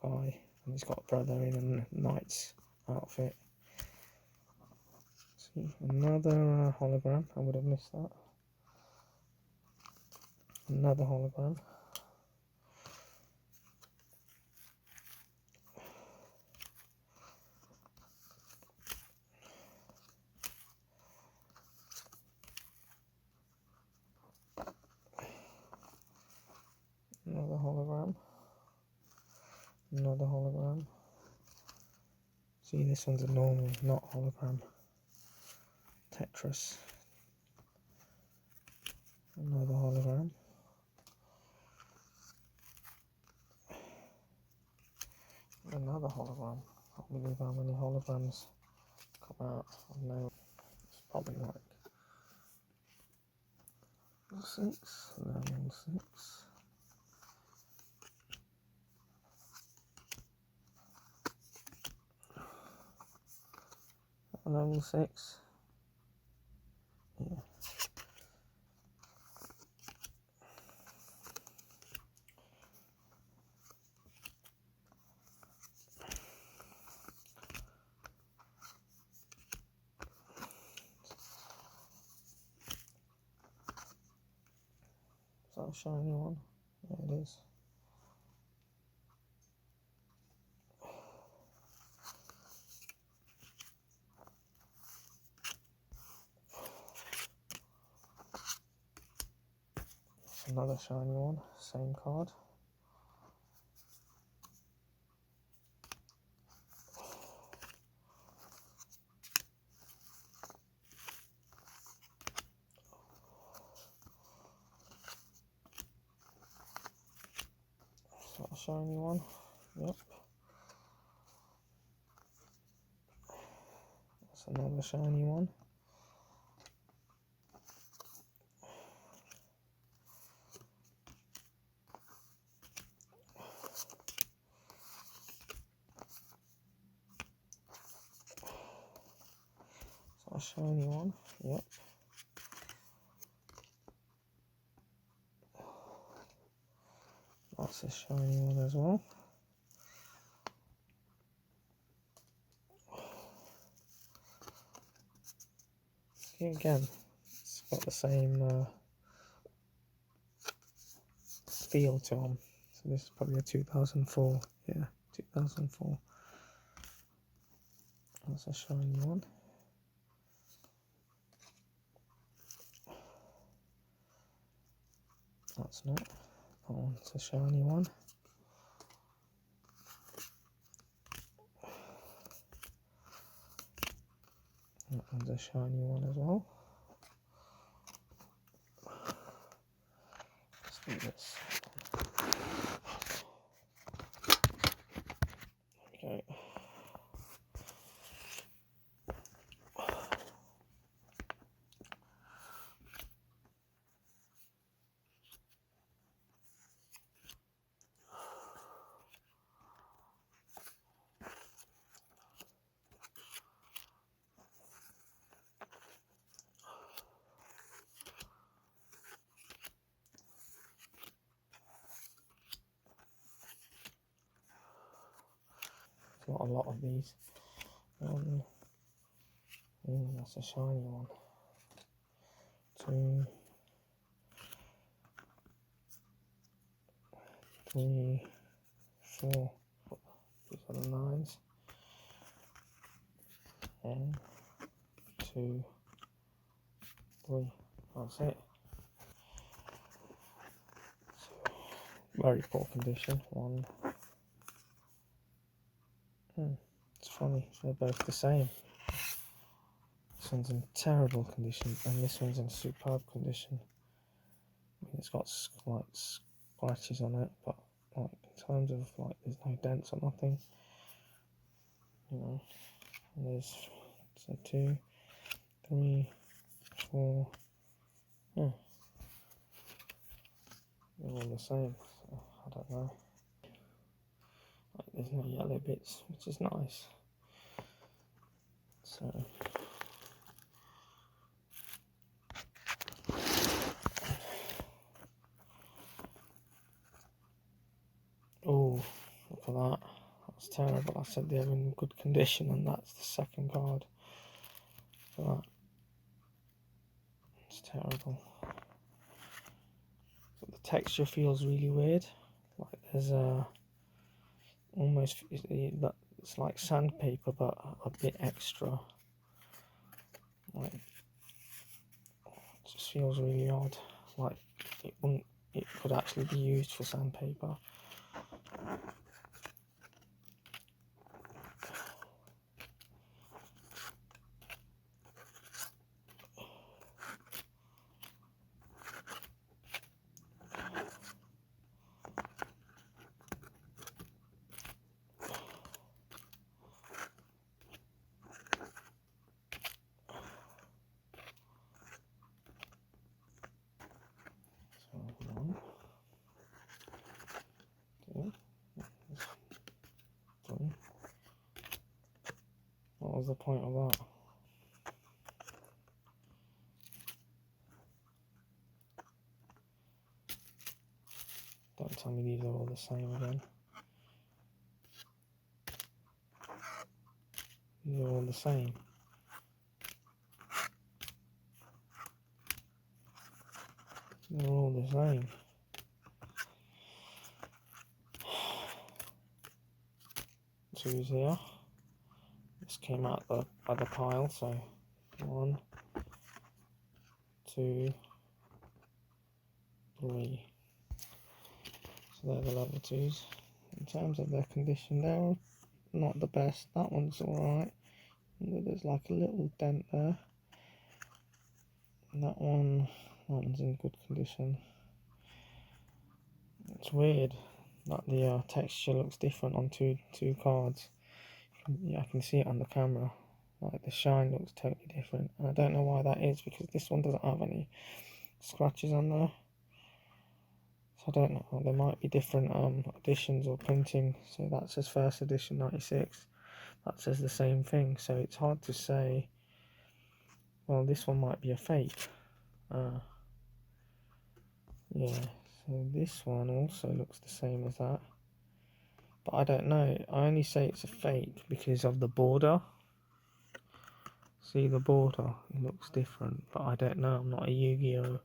guy, and he's got a brother in a knight's outfit. See, another hologram. I would have missed that. Another hologram. Another hologram. Another hologram. See, this one's a normal, not hologram. Tetris. Another hologram. Another hologram. I can't believe how many holograms come out. I know it's probably like 6, and then 6. level 6. Yeah. Is that a shiny one? Yeah, it is. Another shiny one, same card. Is that a shiny one? Yep. That's another shiny one. Is that a shiny one? Yep. That's a shiny one as well. See, again, it's got the same feel to them. So this is probably a 2004. Yeah, 2004. That's a shiny one. That's not. That one's a shiny one. That one's a shiny one as well. Let's do this. Okay. Not a lot of these. That's a shiny one. 2, 3, 4. These are the 9s. 1, 2, 3. That's it. Very poor condition. 1. It's funny, they're both the same. This one's in terrible condition, and this one's in superb condition. I mean, it's got like scratches on it, but like in terms of like, there's no dents or nothing. You know, and there's 2, 3, 4. Yeah, they're all the same. So I don't know. Like, there's no yellow bits, which is nice. So. Oh, look at that. That's terrible. I said they're in good condition, and that's the second card. Look at that. It's terrible. But the texture feels really weird. Like there's almost, it's like sandpaper, but a bit extra. Like, it just feels really odd. Like it could actually be used for sandpaper. What was the point of that? tell me these are all the same again. These are all the same. They're all the same. Two's here. This came out the other pile, so 1, 2, 3. So they're the level 2s. In terms of their condition, they're not the best. That one's alright. There's like a little dent there. And that one's in good condition. It's weird that the texture looks different on two cards. Yeah, I can see it on the camera. Like the shine looks totally different. And I don't know why that is, because this one doesn't have any scratches on there. So I don't know. There might be different editions or printing. So that says first edition 96. That says the same thing. So it's hard to say. Well, this one might be a fake. Yeah. So this one also looks the same as that. But I don't know. I only say it's a fake because of the border. See the border? It looks different. But I don't know. I'm not a Yu-Gi-Oh!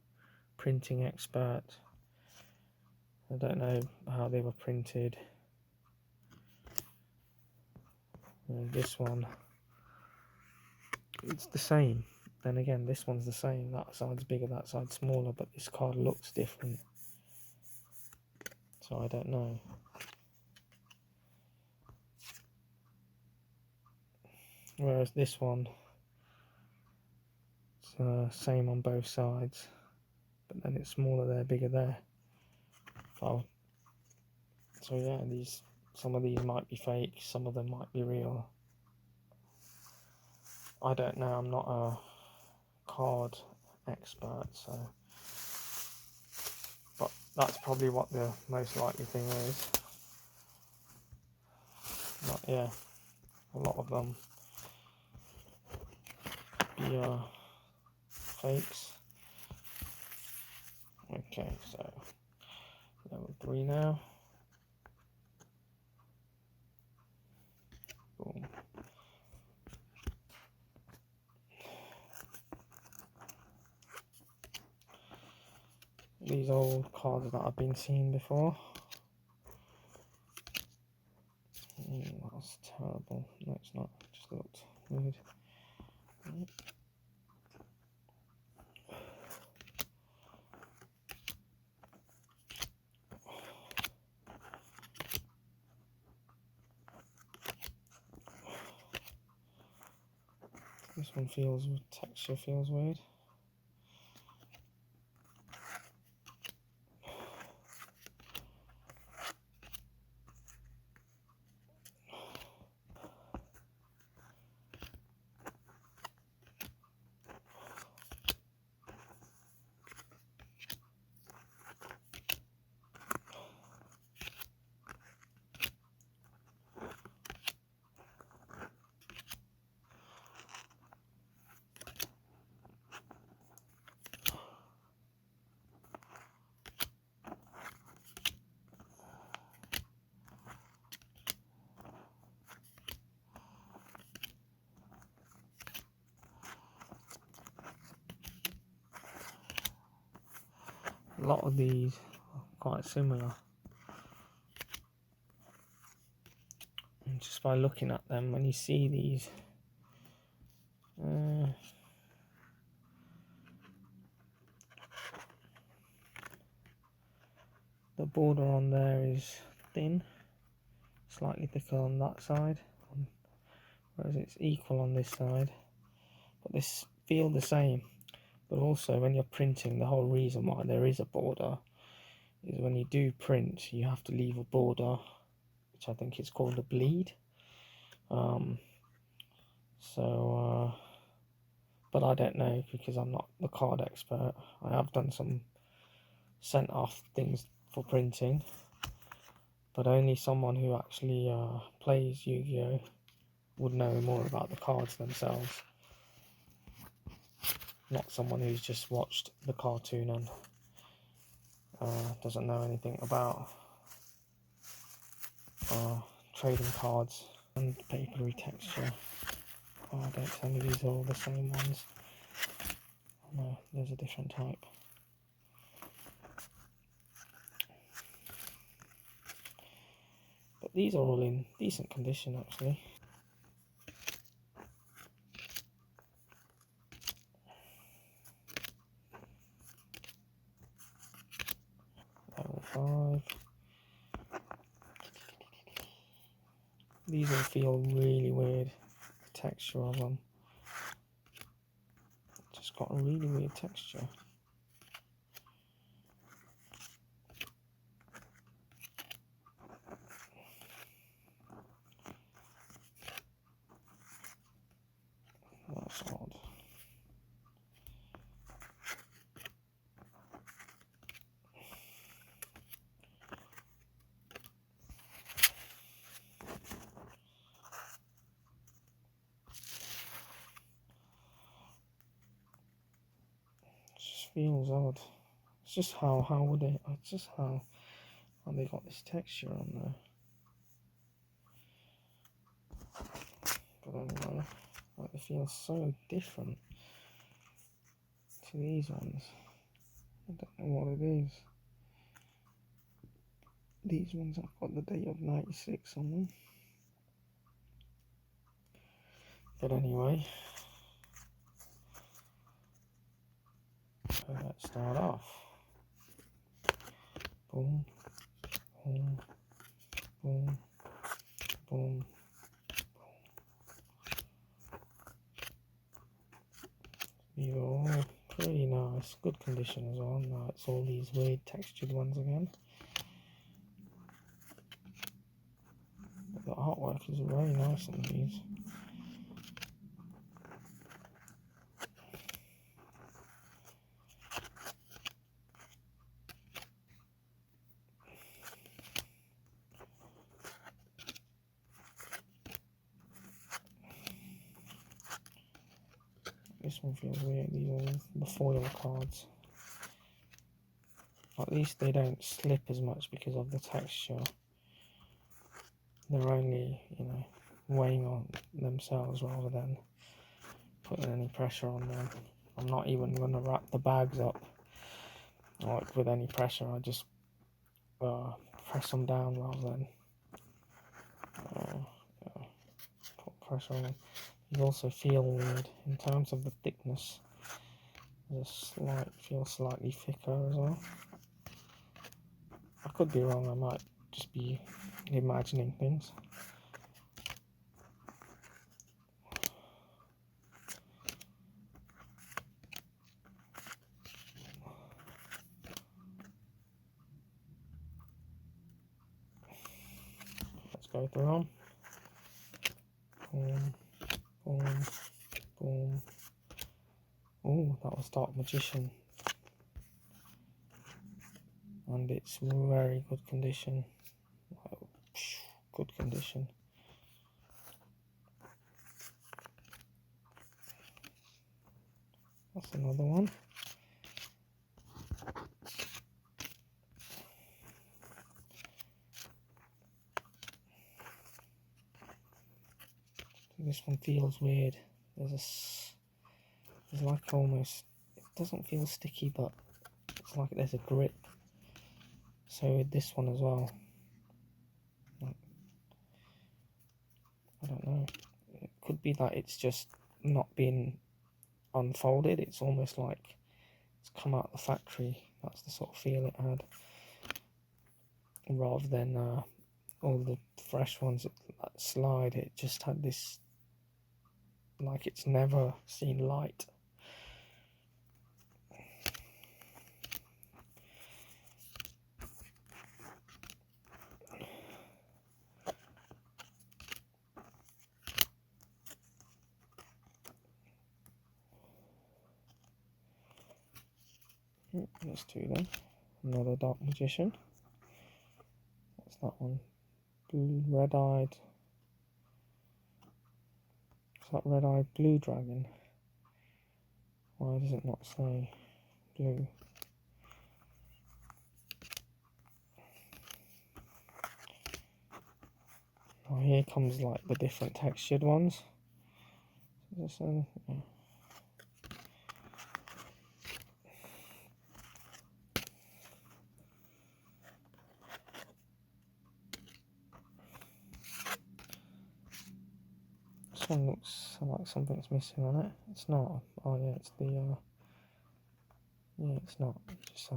Printing expert. I don't know how they were printed. And this one, it's the same. Then again, this one's the same. That side's bigger, that side's smaller, but this card looks different. So I don't know. Whereas this one, it's same on both sides, but then it's smaller there, bigger there. So yeah, some of these might be fake, some of them might be real. I don't know. I'm not a card expert, so. But that's probably what the most likely thing is. But yeah, a lot of them be fakes. Okay, so level 3 now. Boom. These old cards that I've been seeing before. That's terrible. No, it's not. It just looked weird. This one feels, texture feels weird. A lot of these are quite similar. And just by looking at them, when you see these, the border on there is thin, slightly thicker on that side, whereas it's equal on this side. But this feel the same. But also when you're printing, the whole reason why there is a border is when you do print, you have to leave a border, which I think is called a bleed. But I don't know, because I'm not the card expert. I have done some sent off things for printing, but only someone who actually plays Yu-Gi-Oh! Would know more about the cards themselves. Not someone who's just watched the cartoon and doesn't know anything about trading cards and papery texture. Oh, don't tell me these are all the same ones. No, there's a different type. But these are all in decent condition actually. Level 5. These all feel really weird. The texture of them. Just got a really weird texture. That's odd. It just feels odd. It's just how would they? It's just how they got this texture on there. But anyway, like they feel so different to these ones. I don't know what it is. These ones have got the date of 96 on them. But anyway, so let's start off. Boom, boom, boom, boom. These are all pretty nice, good condition as well. Now it's all these weird textured ones again. But the artwork is very nice on these. This one feels weird, these are the foil cards. At least they don't slip as much because of the texture. They're only, weighing on themselves rather than putting any pressure on them. I'm not even going to wrap the bags up like with any pressure. I just press them down rather than put pressure on them. These also feel weird in terms of the thickness. Feels slightly thicker as well. I could be wrong. I might just be imagining things. Let's go through them. Boom, boom, boom. Oh, that was Dark Magician. And it's very good condition. Good condition. That's another one. This one feels weird. There's like almost, it doesn't feel sticky, but it's like there's a grip. So with this one as well, I don't know. It could be that it's just not been unfolded. It's almost like it's come out of the factory. That's the sort of feel it had, rather than all the fresh ones that slide. It just had this, like it's never seen light. There's two then. Another Dark Magician. What's that one? Blue, red-eyed. Is that red-eyed blue dragon? Why does it not say blue? Oh, here comes like the different textured ones. This one, yeah. This one looks like something's missing on it. It's not. Oh yeah, it's the. Yeah, it's not. It's just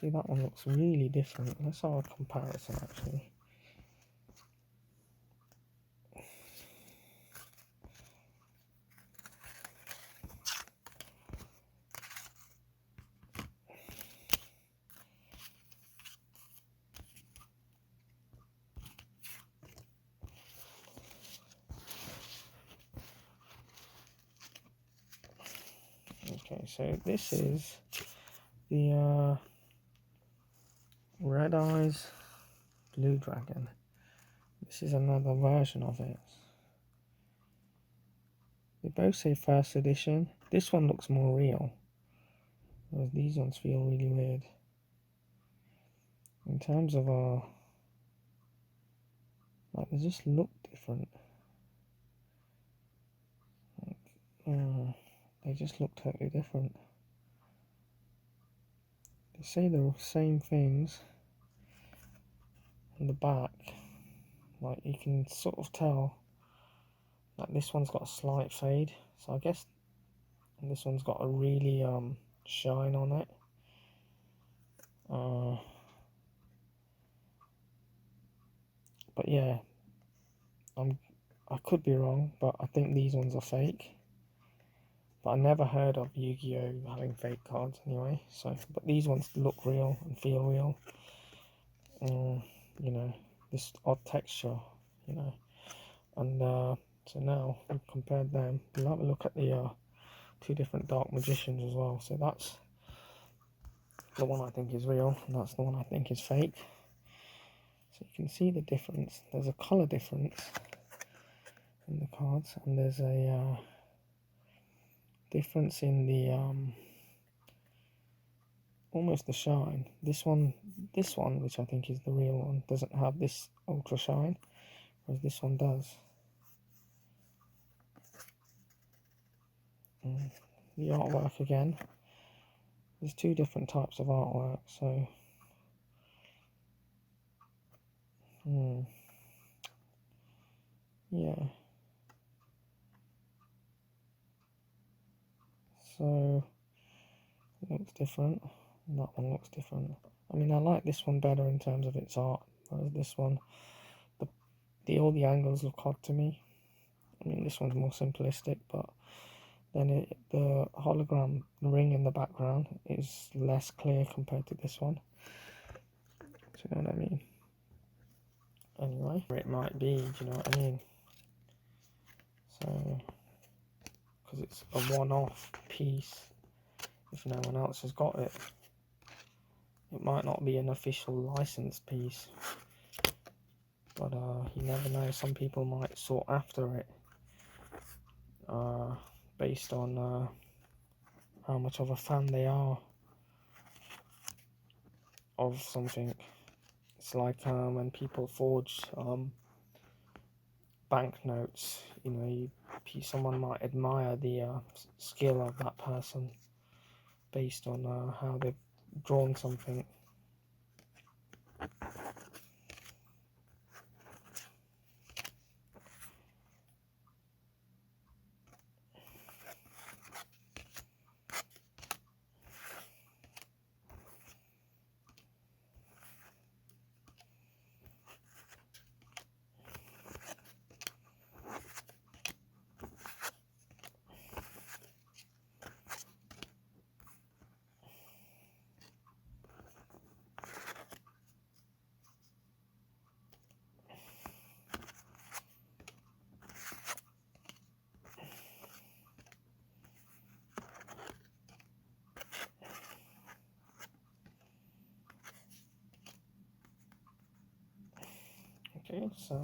see, that one looks really different. Let's have a comparison actually. Okay, so this is the Red Eyes Blue Dragon. This is another version of it. They both say first edition. This one looks more real, whereas these ones feel really weird. In terms of like they just look different. Like, they just look totally different. They say the same things on the back. Like you can sort of tell. Like this one's got a slight fade, so I guess this one's got a really shine on it. But yeah, I could be wrong, but I think these ones are fake. But I never heard of Yu-Gi-Oh having fake cards anyway. So, but these ones look real and feel real. You know, this odd texture, you know. And so now we've compared them. We'll have a look at the two different Dark Magicians as well. So that's the one I think is real, and that's the one I think is fake. So you can see the difference. There's a color difference in the cards, and there's a difference in the almost the shine. This one, which I think is the real one, doesn't have this ultra shine, whereas this one does. The artwork again. There's two different types of artwork, so yeah. So it looks different. And that one looks different. I mean, I like this one better in terms of its art, whereas this one, all the angles look odd to me. I mean, this one's more simplistic, but then the hologram ring in the background is less clear compared to this one. Do you know what I mean? Anyway, it might be, do you know what I mean? So, because it's a one-off piece, if no one else has got it, it might not be an official licensed piece. But you never know, some people might sought after it based on how much of a fan they are of something. It's like when people forge banknotes, you know, someone might admire the skill of that person based on how they've drawn something. Okay, so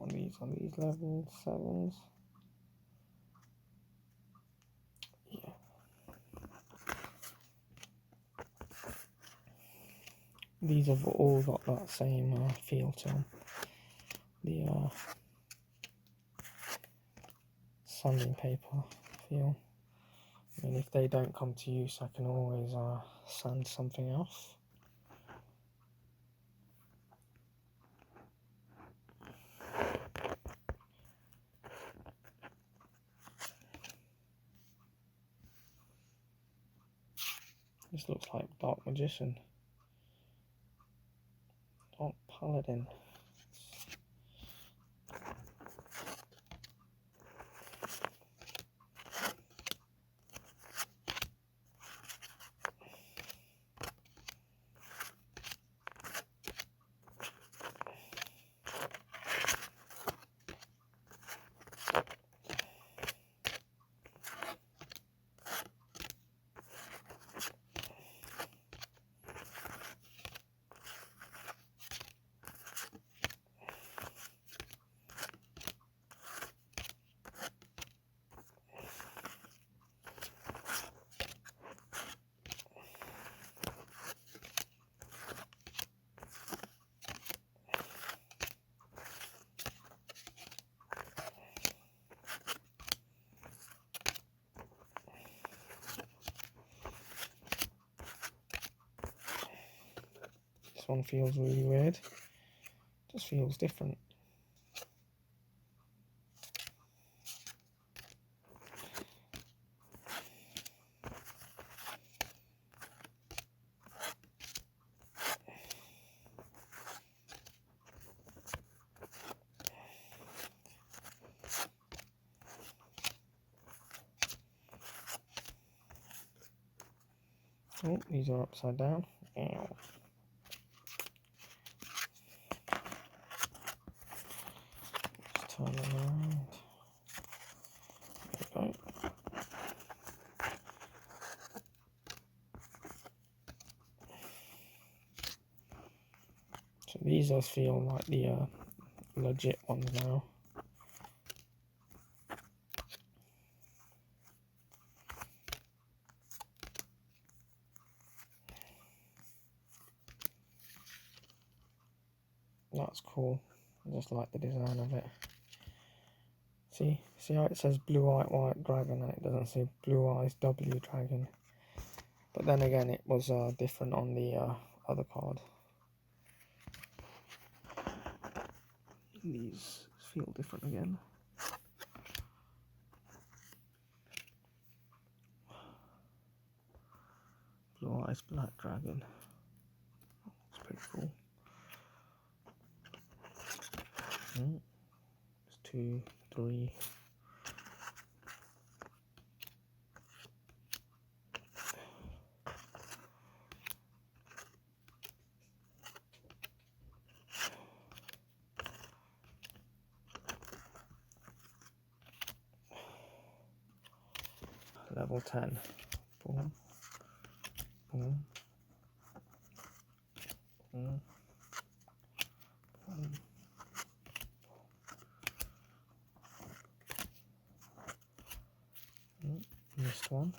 on these levels, 7s. these have all got that same feel to them. The sanding paper feel. I mean, if they don't come to use, I can always sand something else. This looks like Dark Magician. Dark Paladin. This one feels really weird. Just feels different. Oh, these are upside down. Ow. Let's turn them around. There we go. So these does feel like the legit ones now. That's cool. I just like the design of it. See how it says Blue Eye White Dragon and it doesn't say Blue Eyes W Dragon. But then again, it was different on the other card. These feel different again. Blue Eyes Black Dragon. That's pretty cool. It's 2, 3. Level 10. Boom. Boom. Boom. Boom. Missed one.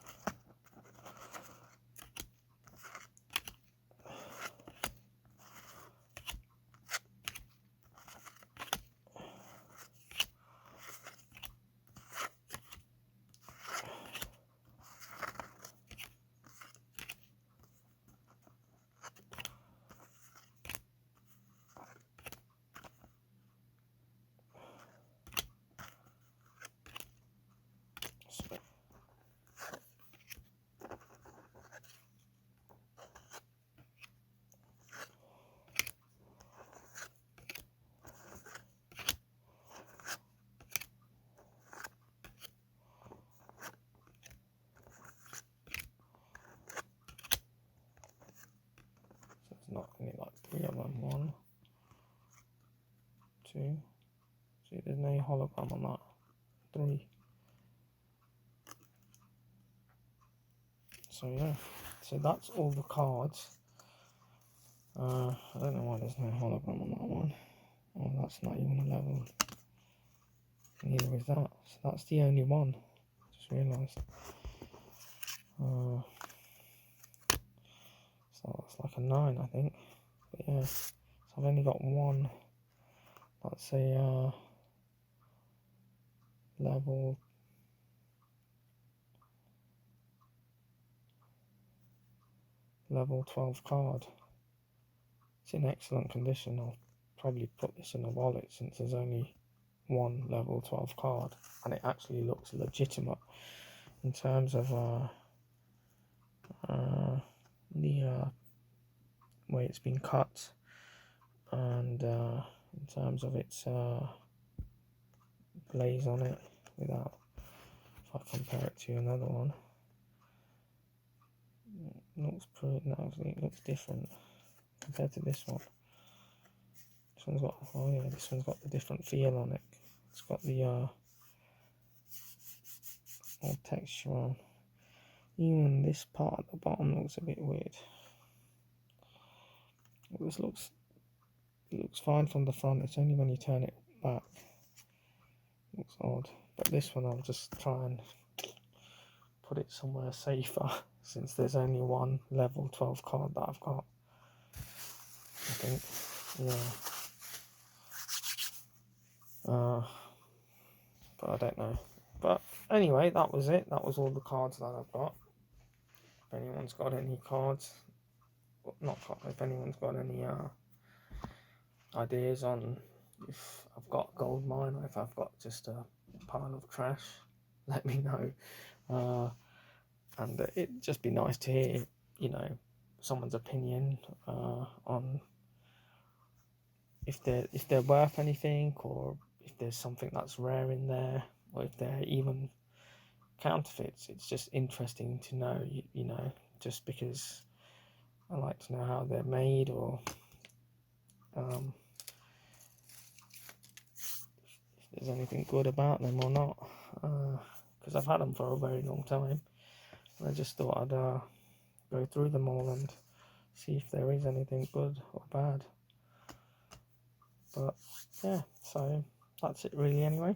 Not only like 3 of them. 1, 2. See, there's no hologram on that. 3. So yeah, so that's all the cards. I don't know why there's no hologram on that one. Oh, that's not even a level. Neither is that. So that's the only one. Just realised. So that's like a 9, I think. But yeah, so I've only got one. That's a level 12 card. It's in excellent condition. I'll probably put this in a wallet since there's only one level 12 card, and it actually looks legitimate in terms of the way it's been cut, and in terms of its glaze on it. Without, if I compare it to another one, it looks pretty. No, it looks different compared to this one. This one's got, oh yeah, this one's got the different feel on it. It's got the more texture on. Even this part at the bottom looks a bit weird. This looks, it looks fine from the front. It's only when you turn it back it looks odd. But this one I'll just try and put it somewhere safer since there's only one level 12 card that I've got. I think, yeah. But I don't know. But anyway, that was it. That was all the cards that I've got. If anyone's got any cards, not cards, if anyone's got any ideas on if I've got gold mine or if I've got just a pile of trash, let me know. And it'd just be nice to hear, you know, someone's opinion on if they're worth anything, or if there's something that's rare in there, or if they're even counterfeits. It's just interesting to know, you know, just because I like to know how they're made, or if there's anything good about them or not, because I've had them for a very long time. I just thought I'd go through them all and see if there is anything good or bad. But yeah, so that's it really anyway.